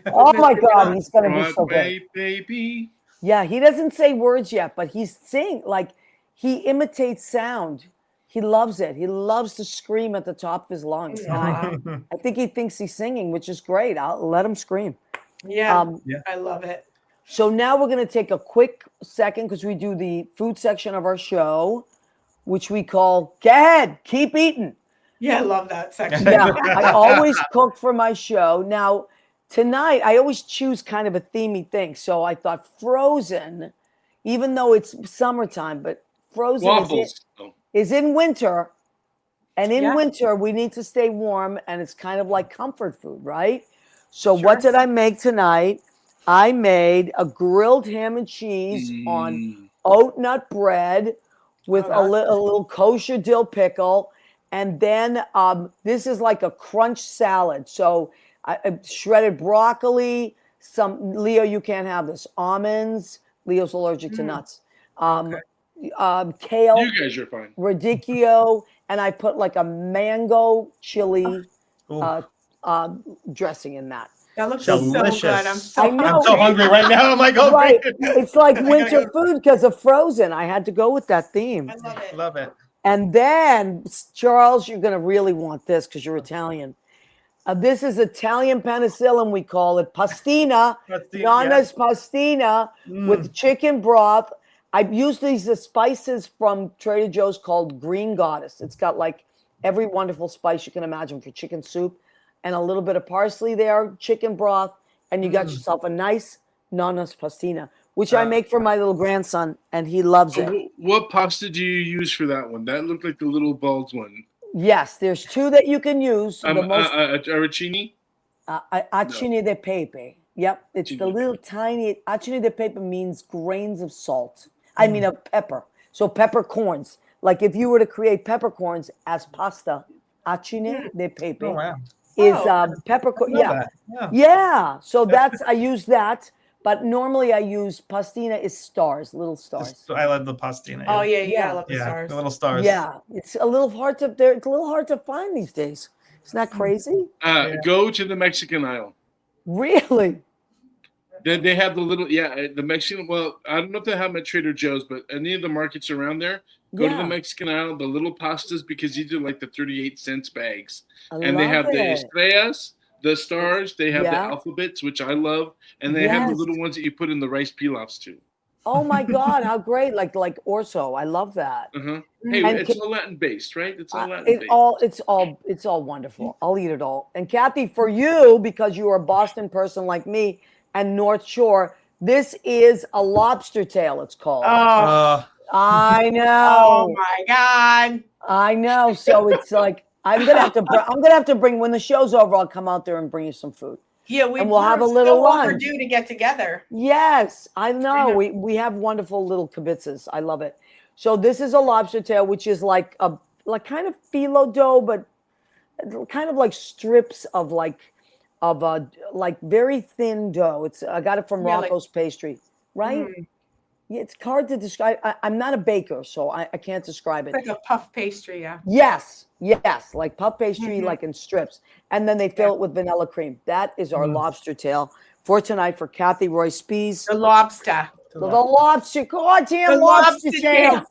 Oh my God, he's going to be so Broadway great. baby. Yeah, he doesn't say words yet, but he's singing. Like, he imitates sound. He loves it. He loves to scream at the top of his lungs. And I think he thinks he's singing, which is great. I'll let him scream. Yeah, I love it. So now we're going to take a quick second because we do the food section of our show, which we call, go ahead, keep eating. Yeah, I love that section. Yeah, I always cook for my show. Now, tonight, I always choose kind of a themey thing. So I thought Frozen, even though it's summertime, but Frozen Waffles. is in winter. And in winter, we need to stay warm. And it's kind of like comfort food, right? So what did I make tonight? I made a grilled ham and cheese on oat nut bread with a little kosher dill pickle. And then this is like a crunch salad. So shredded broccoli, Leo, you can't have this, almonds. Leo's allergic to nuts. Kale. You guys are fine. Radicchio. And I put like a mango chili dressing in that. That looks Delicious. so good. I'm so hungry right now. I'm like, oh, right. It's like winter food because of Frozen. I had to go with that theme. I love it. Love it. And then, Charles, you're going to really want this because you're Italian. This is Italian penicillin, we call it. Pastina. Nonna's pastina with chicken broth. I've used these spices from Trader Joe's called Green Goddess. It's got like every wonderful spice you can imagine for chicken soup. And a little bit of parsley there, chicken broth, and you got yourself a nice nonna's pastina, which I make for my little grandson, and he loves it. What pasta do you use for that one? That looked like the little balls one. Yes, there's 2 that you can use. Arancini? Acini de pepe. Yep, it's the little tiny. Acini de pepe means grains of salt. I mean of pepper. So peppercorns. Like if you were to create peppercorns as pasta, acini de pepe. Oh, wow. Is peppercorn. Yeah. So I use that, but normally I use pastina is stars, little stars. I love the pastina. Oh yeah, I love the stars. The little stars. Yeah, it's a little hard to find these days. Isn't that crazy? Go to the Mexican aisle. Really? They have the little the Mexican. Well, I don't know if they have them at Trader Joe's, but any of the markets around there. Go to the Mexican aisle, the little pastas, because these are like the 38-cent bags. And they have the estrellas, the stars, they have the alphabets, which I love, and they have the little ones that you put in the rice pilafs too. Oh my God, how great. Like orzo. I love that. Hey, it's all Latin based, right? It's all Latin based. It's all wonderful. I'll eat it all. And Cathy, for you, because you are a Boston person like me and North Shore, this is a lobster tail, it's called. I know. Oh my God. I know. So it's like I'm gonna have to bring when the show's over. I'll come out there and bring you some food. Yeah, we'll have a little lunch. Overdue to get together. Yes, I know. We have wonderful little kibitzes. I love it. So this is a lobster tail, which is like kind of phyllo dough, but kind of like strips of like very thin dough. I got it from Rocco's Pastry, right? Yeah, it's hard to describe. I'm not a baker, so I can't describe it. It's like a puff pastry, yeah. Yes, like puff pastry, like in strips. And then they fill it with vanilla cream. That is our lobster tail for tonight for Cathy Roy-Spies. The lobster. The lobster. Goddamn lobster tail.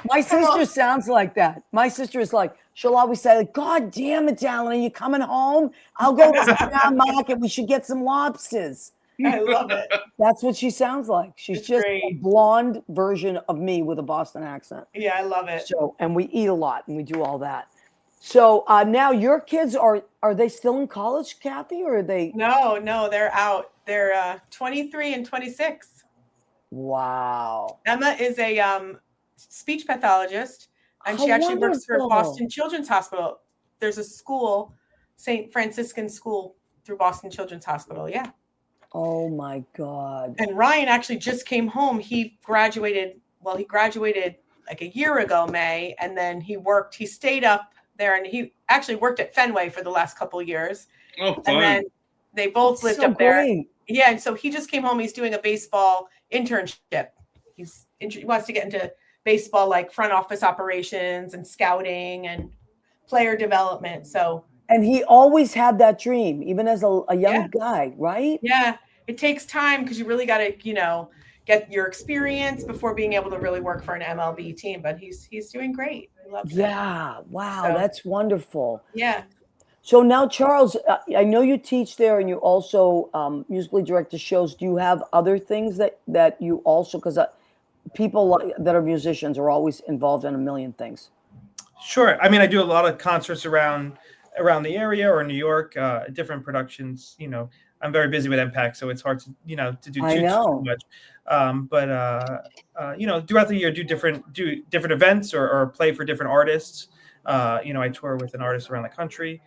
My sister sounds like that. My sister is like, she'll always say, like, God damn it, Alan, are you coming home? I'll go to the market. We should get some lobsters. I love it. That's what she sounds like. She's just a blonde version of me with a Boston accent. Yeah, I love it. So, and we eat a lot and we do all that. So now your kids are they still in college, Cathy, or are they? No, they're out. They're 23 and 26. Wow. Emma is a speech pathologist. and How she actually works for wonderful. Boston Children's Hospital. There's a school, St. Franciscan School through Boston Children's Hospital. Yeah. Oh my God. And Ryan actually just came home. He graduated like a year ago, May, and then he stayed up there, and he actually worked at Fenway for the last couple of years. Oh, And fun. then they both lived So up there. great. Yeah, and so he just came home. He's doing a baseball internship. He wants to get into baseball, like front office operations and scouting and player development. So, And he always had that dream, even as a young Yeah. guy, right? yeah, it takes time because you really got to, get your experience before being able to really work for an MLB team. But he's doing great. He loves it. Yeah. Wow. So- That's wonderful. Yeah. So now, Charles, I know you teach there and you also musically direct the shows. Do you have other things that you also, because people that are musicians are always involved in a million things. Sure. I mean, I do a lot of concerts around the area or New York, different productions. I'm very busy with MPAC, so it's hard to to do too much. Throughout the year, do different events or play for different artists. I tour with an artist around the country.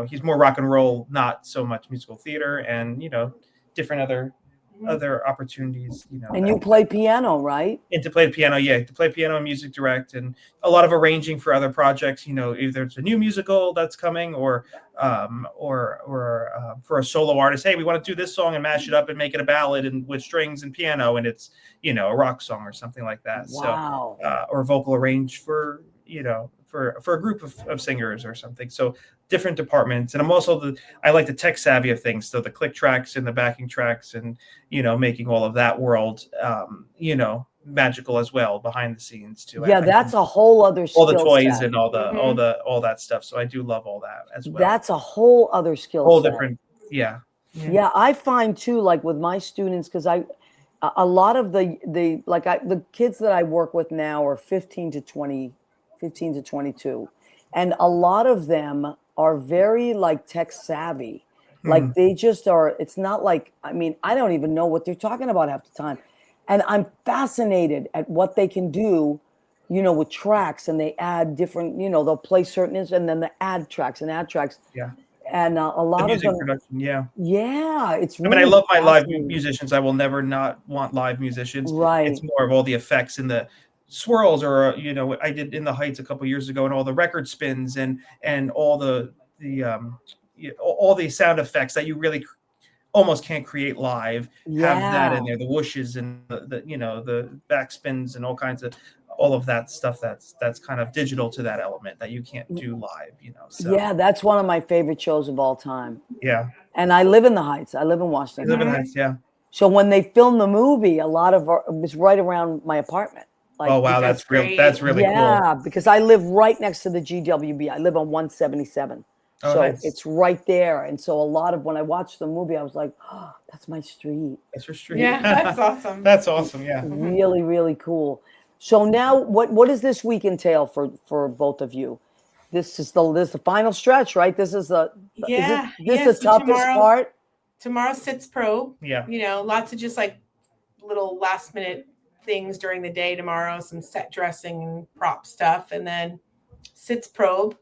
He's more rock and roll, not so much musical theater, and different other opportunities. And you play piano, right? And to play the piano, to play piano and music direct, and a lot of arranging for other projects. Either it's a new musical that's coming, or for a solo artist. Hey, we want to do this song and mash it up and make it a ballad and with strings and piano, and it's a rock song or something like that. Wow. So or vocal arrange for for a group of singers or something. So different departments. And I'm also I like the tech savvy of things. So the click tracks and the backing tracks and, making all of that world, magical as well behind the scenes too. Yeah, that's a whole other skill all the toys set. and all that stuff. So I do love all that as well. That's a whole other skill whole set. different. Yeah. Yeah, I find too, like with my students, because a lot of the kids that I work with now are 15 to 22. And a lot of them are very like tech savvy. Like they just are, it's not like, I don't even know what they're talking about half the time. And I'm fascinated at what they can do, with tracks, and they add different, they'll play certain instruments and then they add tracks. Yeah. And a lot The of music them, production, yeah. Yeah, it's. I mean, I love my live musicians. I will never not want live musicians. Right. It's more of all the effects and the swirls, or what I did in the Heights a couple years ago, and all the record spins and all the sound effects that you really almost can't create live. Yeah. Have that in there, the whooshes and the backspins and all of that stuff that's kind of digital to that element that you can't do live. So. Yeah, that's one of my favorite shows of all time. Yeah. And I live in the Heights. I live in Washington. You live in Heights, yeah. So when they filmed the movie, a lot of it was right around my apartment. Like, oh wow, that's real. That's really cool. Yeah, because I live right next to the GWB. I live on 177. Oh, So nice. it's right there. And so a lot of when I watched the movie, I was like, oh, that's my street. That's your street. Yeah, that's awesome. That's awesome. Yeah. Really, really cool. So now what does this week entail for both of you? This is the final stretch, right? This is the the toughest part. Tomorrow sits probe. Yeah. Lots of just like little last minute things during the day tomorrow, some set dressing and prop stuff, and then sits probe.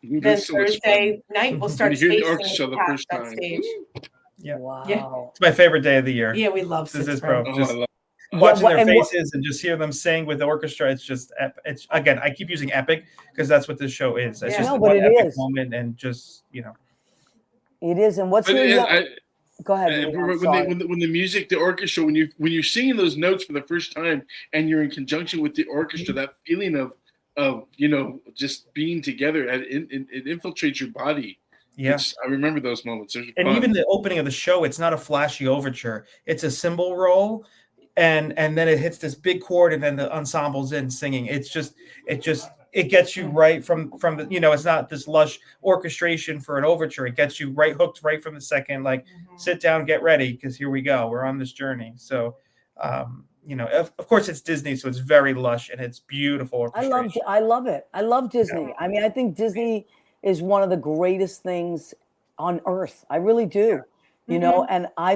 Then Thursday night we'll start hear the spacing orchestra the first time. backstage. Yeah. Wow. Yeah. It's my favorite day of the year. Yeah, we love This sits is probe. Just I love watching their and faces and just hear them sing with the orchestra. It's just it's again, I keep using epic because that's what this show is. It's Yeah. just No, one but it epic is. moment, and just It is. And what's your go ahead. When the music, the orchestra, when you're singing those notes for the first time and you're in conjunction with the orchestra, that feeling of just being together, it infiltrates your body. yeah. I remember those moments. And even the opening of the show, it's not a flashy overture. It's a cymbal roll, and then it hits this big chord, and then the ensemble's in singing. It gets you right from the it's not this lush orchestration for an overture. It gets you hooked right from the second. Like, sit down, get ready, because here we go. We're on this journey. So, of course it's Disney, so it's very lush and it's beautiful. I love it. I love Disney. Yeah. I mean, I think Disney is one of the greatest things on earth. I really do. And I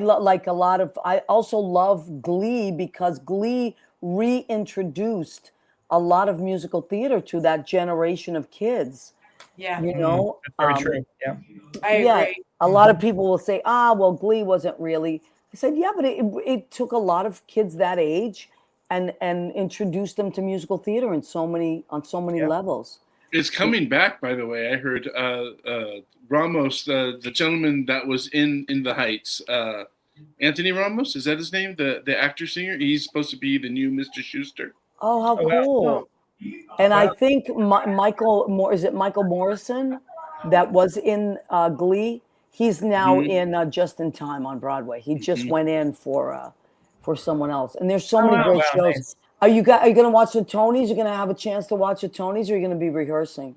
I also love Glee, because Glee reintroduced a lot of musical theater to that generation of kids. Yeah, You know, That's very true. Yeah. I yeah, agree. a lot of people will say, well, Glee wasn't really. I said, yeah, but it took a lot of kids that age and introduced them to musical theater on so many Yeah. levels. It's coming back, by the way. I heard Ramos, the gentleman that was in The Heights, Anthony Ramos, is that his name? The actor singer. He's supposed to be the new Mr. Schuster. Oh, how Oh, wow. cool! And I Wow. think is it Michael Morrison that was in Glee? He's now Mhm. in Just in Time on Broadway. He just Mhm. went in for someone else. And there's so many wow. great Wow, shows. nice. Are you going to watch the Tonys? You're going to have a chance to watch the Tonys, or are you going to be rehearsing?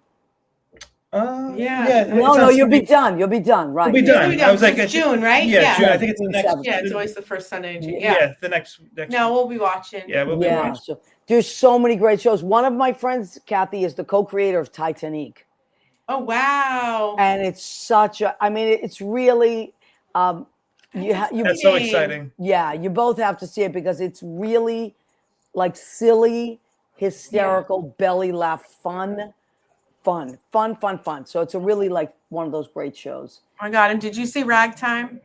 Yeah. No, you'll be done. You'll be done. Right. We'll be done. Yeah, I was like, it's June, right? Yeah, Yeah. June. I think it's the June next. 7th. Yeah, it's always the first Sunday in June. Yeah, Yeah. the next. No, we'll be watching. Yeah, we'll be Yeah. watching. So there's so many great shows. One of my friends, Cathy, is the co-creator of Titanic. Oh, wow. And it's such a, I mean, it's really, That's so exciting. yeah, you both have to see it because it's really like silly, hysterical, belly laugh, fun. So it's a really like one of those great shows. Oh my God. And did you see Ragtime?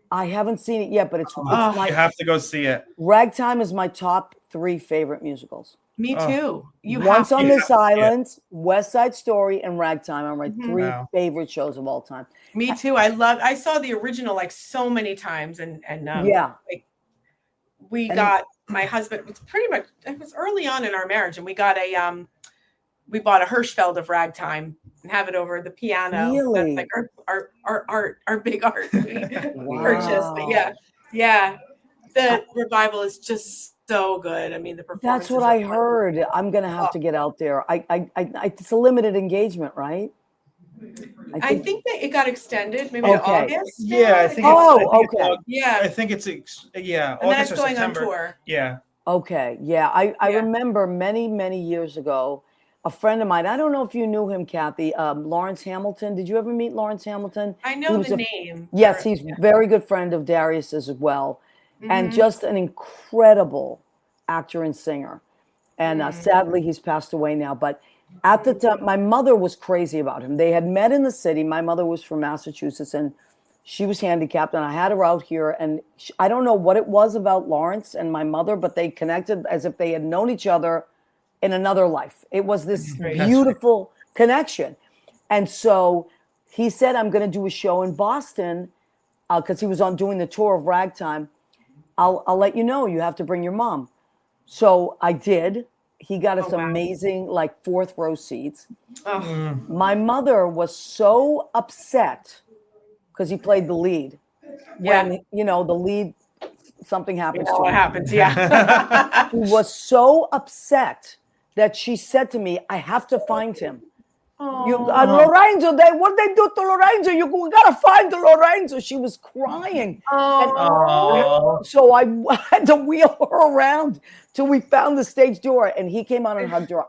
I haven't seen it yet, but it's You have to go see it. Ragtime is my top 3 favorite musicals. Me too. You Once have on to. This Island, West Side Story, and Ragtime are my 3 Wow. favorite shows of all time. Me too. I saw the original like so many times and Yeah. like we And- got my husband, it's pretty much, it was early on in our marriage, and we got we bought a Hirschfeld of Ragtime and have it over the piano. Really? That's like our big art we purchased. But Wow. yeah. The revival is just so good. I mean, the performance. That's what I heard. I'm gonna have to get out there. It's a limited engagement, right? I think that it got extended maybe to Okay. August. Yeah, I think. Okay. Yeah. I think it's yeah. And then August it's or going on September. tour. Yeah. Okay. Yeah. I Yeah. remember many years ago, a friend of mine. I don't know if you knew him, Cathy. Lawrence Hamilton. Did you ever meet Lawrence Hamilton? I He know was the a- name. Yes, he's a very good friend of Darius's as well, and Mhm. just an incredible actor and singer. And sadly, he's passed away now. But at the time, my mother was crazy about him. They had met in the city. My mother was from Massachusetts, and she was handicapped, and I had her out here. And I don't know what it was about Lawrence and my mother, but they connected as if they had known each other in another life. It was this beautiful connection. And so he said, I'm going to do a show in Boston because he was doing the tour of Ragtime. I'll let you know. You have to bring your mom. So I did. He got us amazing, like 4th row seats. Oh. My mother was so upset because he played the lead. Yeah. When, the lead, something happens to What him. happens? Yeah. He was so upset that she said to me, I have to find him. Lorenzo, what they do to Lorenzo? We gotta find Lorenzo. She was crying. Oh. So I had to wheel her around till we found the stage door, and he came out and hugged her.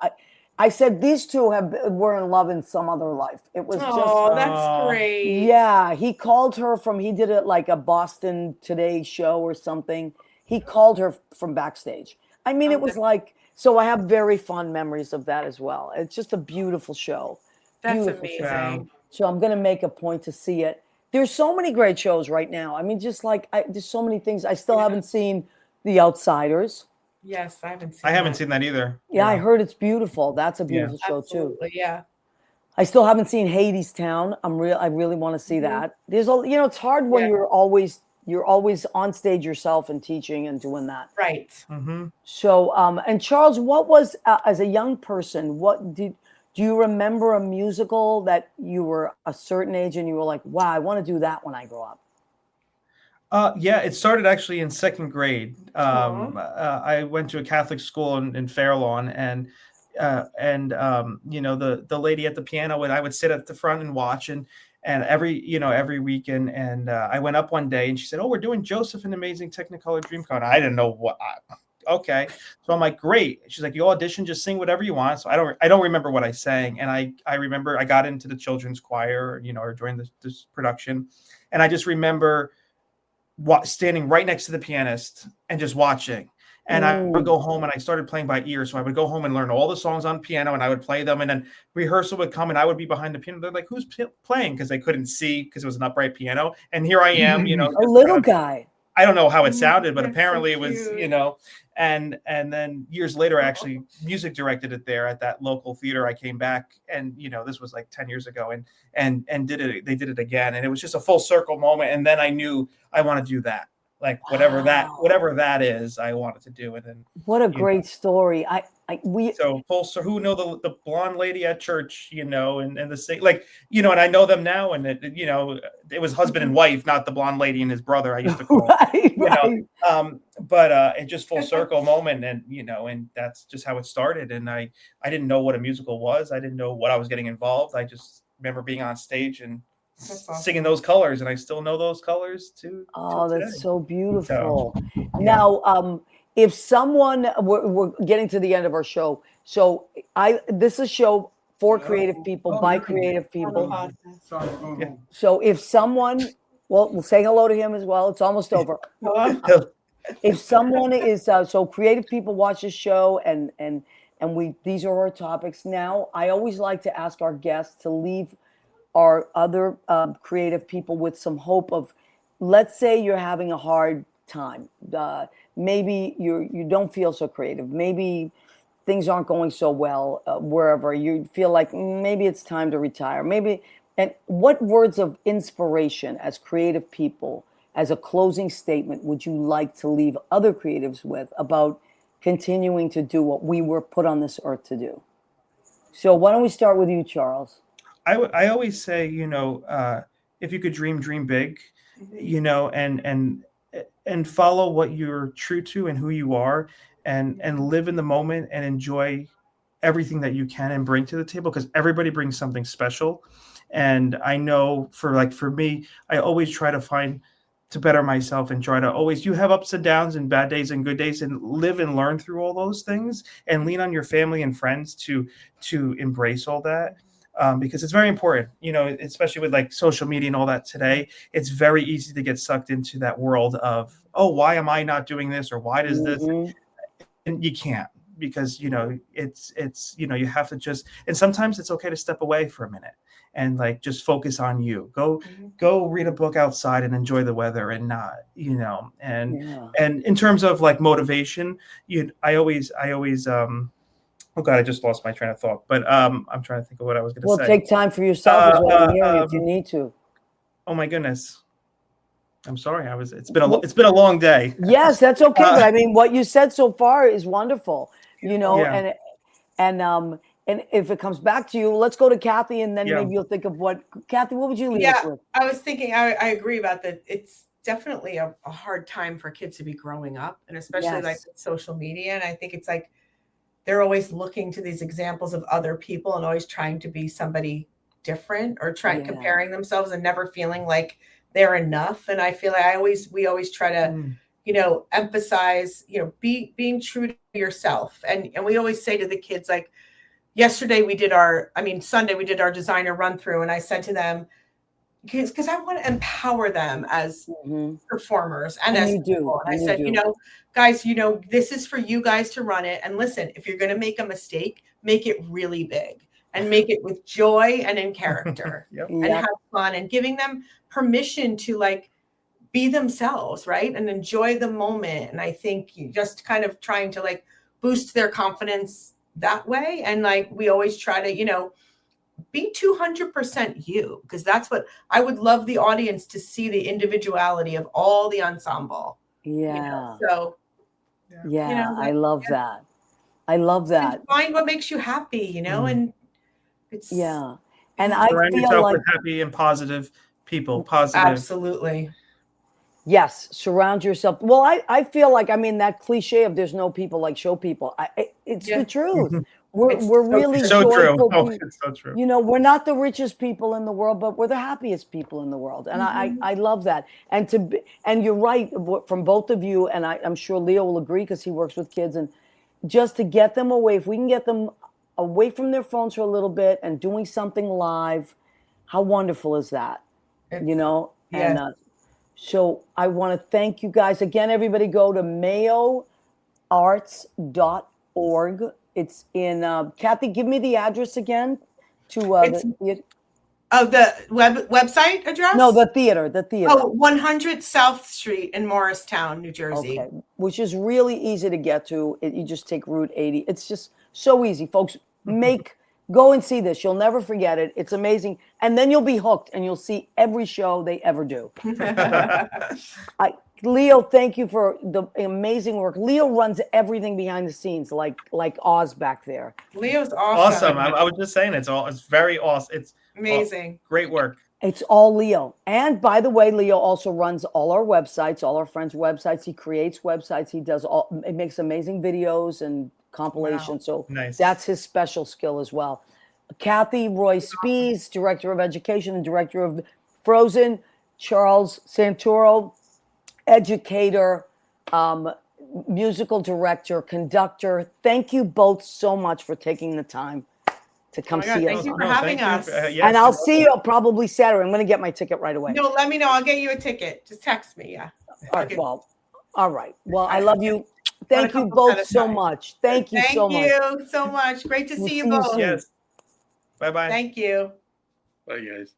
I said these two were in love in some other life. It was just that's great. yeah. He called her he did it like a Boston Today show or something. He called her from backstage. I mean, it was like. So I have very fond memories of that as well. It's just a beautiful show. That's Beautiful amazing. Wow. So I'm going to make a point to see it. There's so many great shows right now. I mean, just like there's so many things. I still haven't seen The Outsiders. Yes, I haven't seen. I haven't seen that either. Yeah, I heard it's beautiful. That's a beautiful show too. Absolutely, yeah. I still haven't seen Hades Town. I really want to see that. There's it's hard when you're always on stage yourself and teaching and doing that. Right. Mm-hmm. So, and Charles, what was as a young person? Do you remember a musical that you were a certain age and you were like, "Wow, I want to do that when I grow up"? Yeah, it started actually in 2nd grade. I went to a Catholic school in Fairlawn, and the lady at the piano, and I would sit at the front and watch, and every weekend, and I went up one day, and she said, "Oh, we're doing Joseph and Amazing Technicolor Dreamcoat." And I didn't know what. Okay, so I'm like, "Great." She's like, "You audition, just sing whatever you want." So I don't remember what I sang, and I remember I got into the children's choir, or during this production, and I just remember standing right next to the pianist and just watching. And I would go home and I started playing by ear. So I would go home and learn all the songs on piano and I would play them. And then rehearsal would come and I would be behind the piano. They're like, who's playing? Because they couldn't see because it was an upright piano. And here I am, A little guy. I don't know how it sounded, but That's apparently so it was, cute. and then years later, I actually music directed it there at that local theater. I came back and, this was like 10 years ago and did it. They did it again. And it was just a full circle moment. And then I knew I want to do that. Like whatever that is, I wanted to do it. And what a great story. So who know the blonde lady at church, and the same, like, and I know them now. And it was husband and wife, not the blonde lady and his brother. I used to call right. But it just full circle moment. And, and that's just how it started. And I didn't know what a musical was. I didn't know what I was getting involved. I just remember being on stage and singing those colors, and I still know those colors too. Oh, today. that's so beautiful. Yeah. Now, if someone, we're getting to the end of our show. So this is a show for creative people by creative people. Yeah. So if someone, we'll say hello to him as well. It's almost over. If someone is, so creative people watch this show and these are our topics. Now, I always like to ask our guests to leave our other creative people with some hope of, let's say you're having a hard time. Maybe you don't feel so creative. Maybe things aren't going so well wherever. You feel like maybe it's time to retire. And what words of inspiration as creative people, as a closing statement, would you like to leave other creatives with about continuing to do what we were put on this earth to do? So why don't we start with you, Charles? I always say, if you could dream big, and follow what you're true to and who you are, and live in the moment and enjoy everything that you can and bring to the table, because everybody brings something special. And I know for me, I always try to better myself and try to always, you have ups and downs and bad days and good days, and live and learn through all those things and lean on your family and friends to embrace all that. Because it's very important, especially with like social media and all that today. It's very easy to get sucked into that world of, oh, why am I not doing this? Or why does this? And you can't, because, it's, you have to just, and sometimes it's okay to step away for a minute and like just focus on you. Go read a book outside and enjoy the weather and not, and in terms of like motivation, I always oh God, I just lost my train of thought. But I'm trying to think of what I was going to say. Well, take time for yourself as well. I'm hearing if you need to. Oh my goodness, I'm sorry. It's been a long day. Yes, that's okay. But I mean, what you said so far is wonderful. And if it comes back to you, let's go to Cathy, and then maybe you'll think of Cathy. What would you leave us with? I was thinking. I agree about that. It's definitely a hard time for kids to be growing up, and especially like social media. And I think it's like, they're always looking to these examples of other people and always trying to be somebody different, or comparing themselves and never feeling like they're enough. And I feel like we always try to, emphasize, being true to yourself. And we always say to the kids, like Sunday we did our designer run through, and I said to them, because I want to empower them as performers and as people. And I said, guys, this is for you guys to run it. And listen, if you're going to make a mistake, make it really big and make it with joy and in character and have fun, and giving them permission to like be themselves, right? And enjoy the moment. And I think you just kind of trying to like boost their confidence that way. And like, we always try to, be 200% you, because that's what I would love the audience to see, the individuality of all the ensemble. So I love that. I love that. And find what makes you happy, and it's and I surround feel yourself like with happy and positive people. Absolutely. Yes, surround yourself. Well, I feel like, that cliche of there's no people like show people. It's the truth. We're really so joyful. true. It's so true. We're not the richest people in the world, but we're the happiest people in the world. And I love that. And you're right, from both of you, and I'm sure Leo will agree because he works with kids, and just to get them away, if we can get them away from their phones for a little bit and doing something live, how wonderful is that? And so I want to thank you guys again. Everybody go to Mayo theaterarts.org. It's in, Kathy, give me the address again to It's- the website address? no, the theater. Oh, 100 South Street in Morristown, New Jersey. Okay, which is really easy to get to. You just take Route 80. It's just so easy, folks. Go and see this. You'll never forget it. It's amazing, and then you'll be hooked, and you'll see every show they ever do. Leo, thank you for the amazing work. Leo runs everything behind the scenes, like Oz back there. Leo's awesome. I was just saying it's very awesome. It's Amazing. Great work. It's all Leo. And by the way, Leo also runs all our websites, all our friends' websites. He creates websites. He makes amazing videos and compilations. Wow. So Nice. that's his special skill as well. Cathy Roy-Spies, Director of Education and Director of Frozen. Charles Santoro, educator, musical director, conductor. Thank you both so much for taking the time to come see us. Thank you for having us. Yes. And I'll see you probably Saturday. I'm going to get my ticket right away. No, let me know. I'll get you a ticket. Just text me. Yeah. All right. Well, all right. Well, I love you. Thank you both so much. Thank you so much. Thank you so much. Great to We'll see you see you both. soon. Yes. Bye-bye. Thank you. Bye, guys.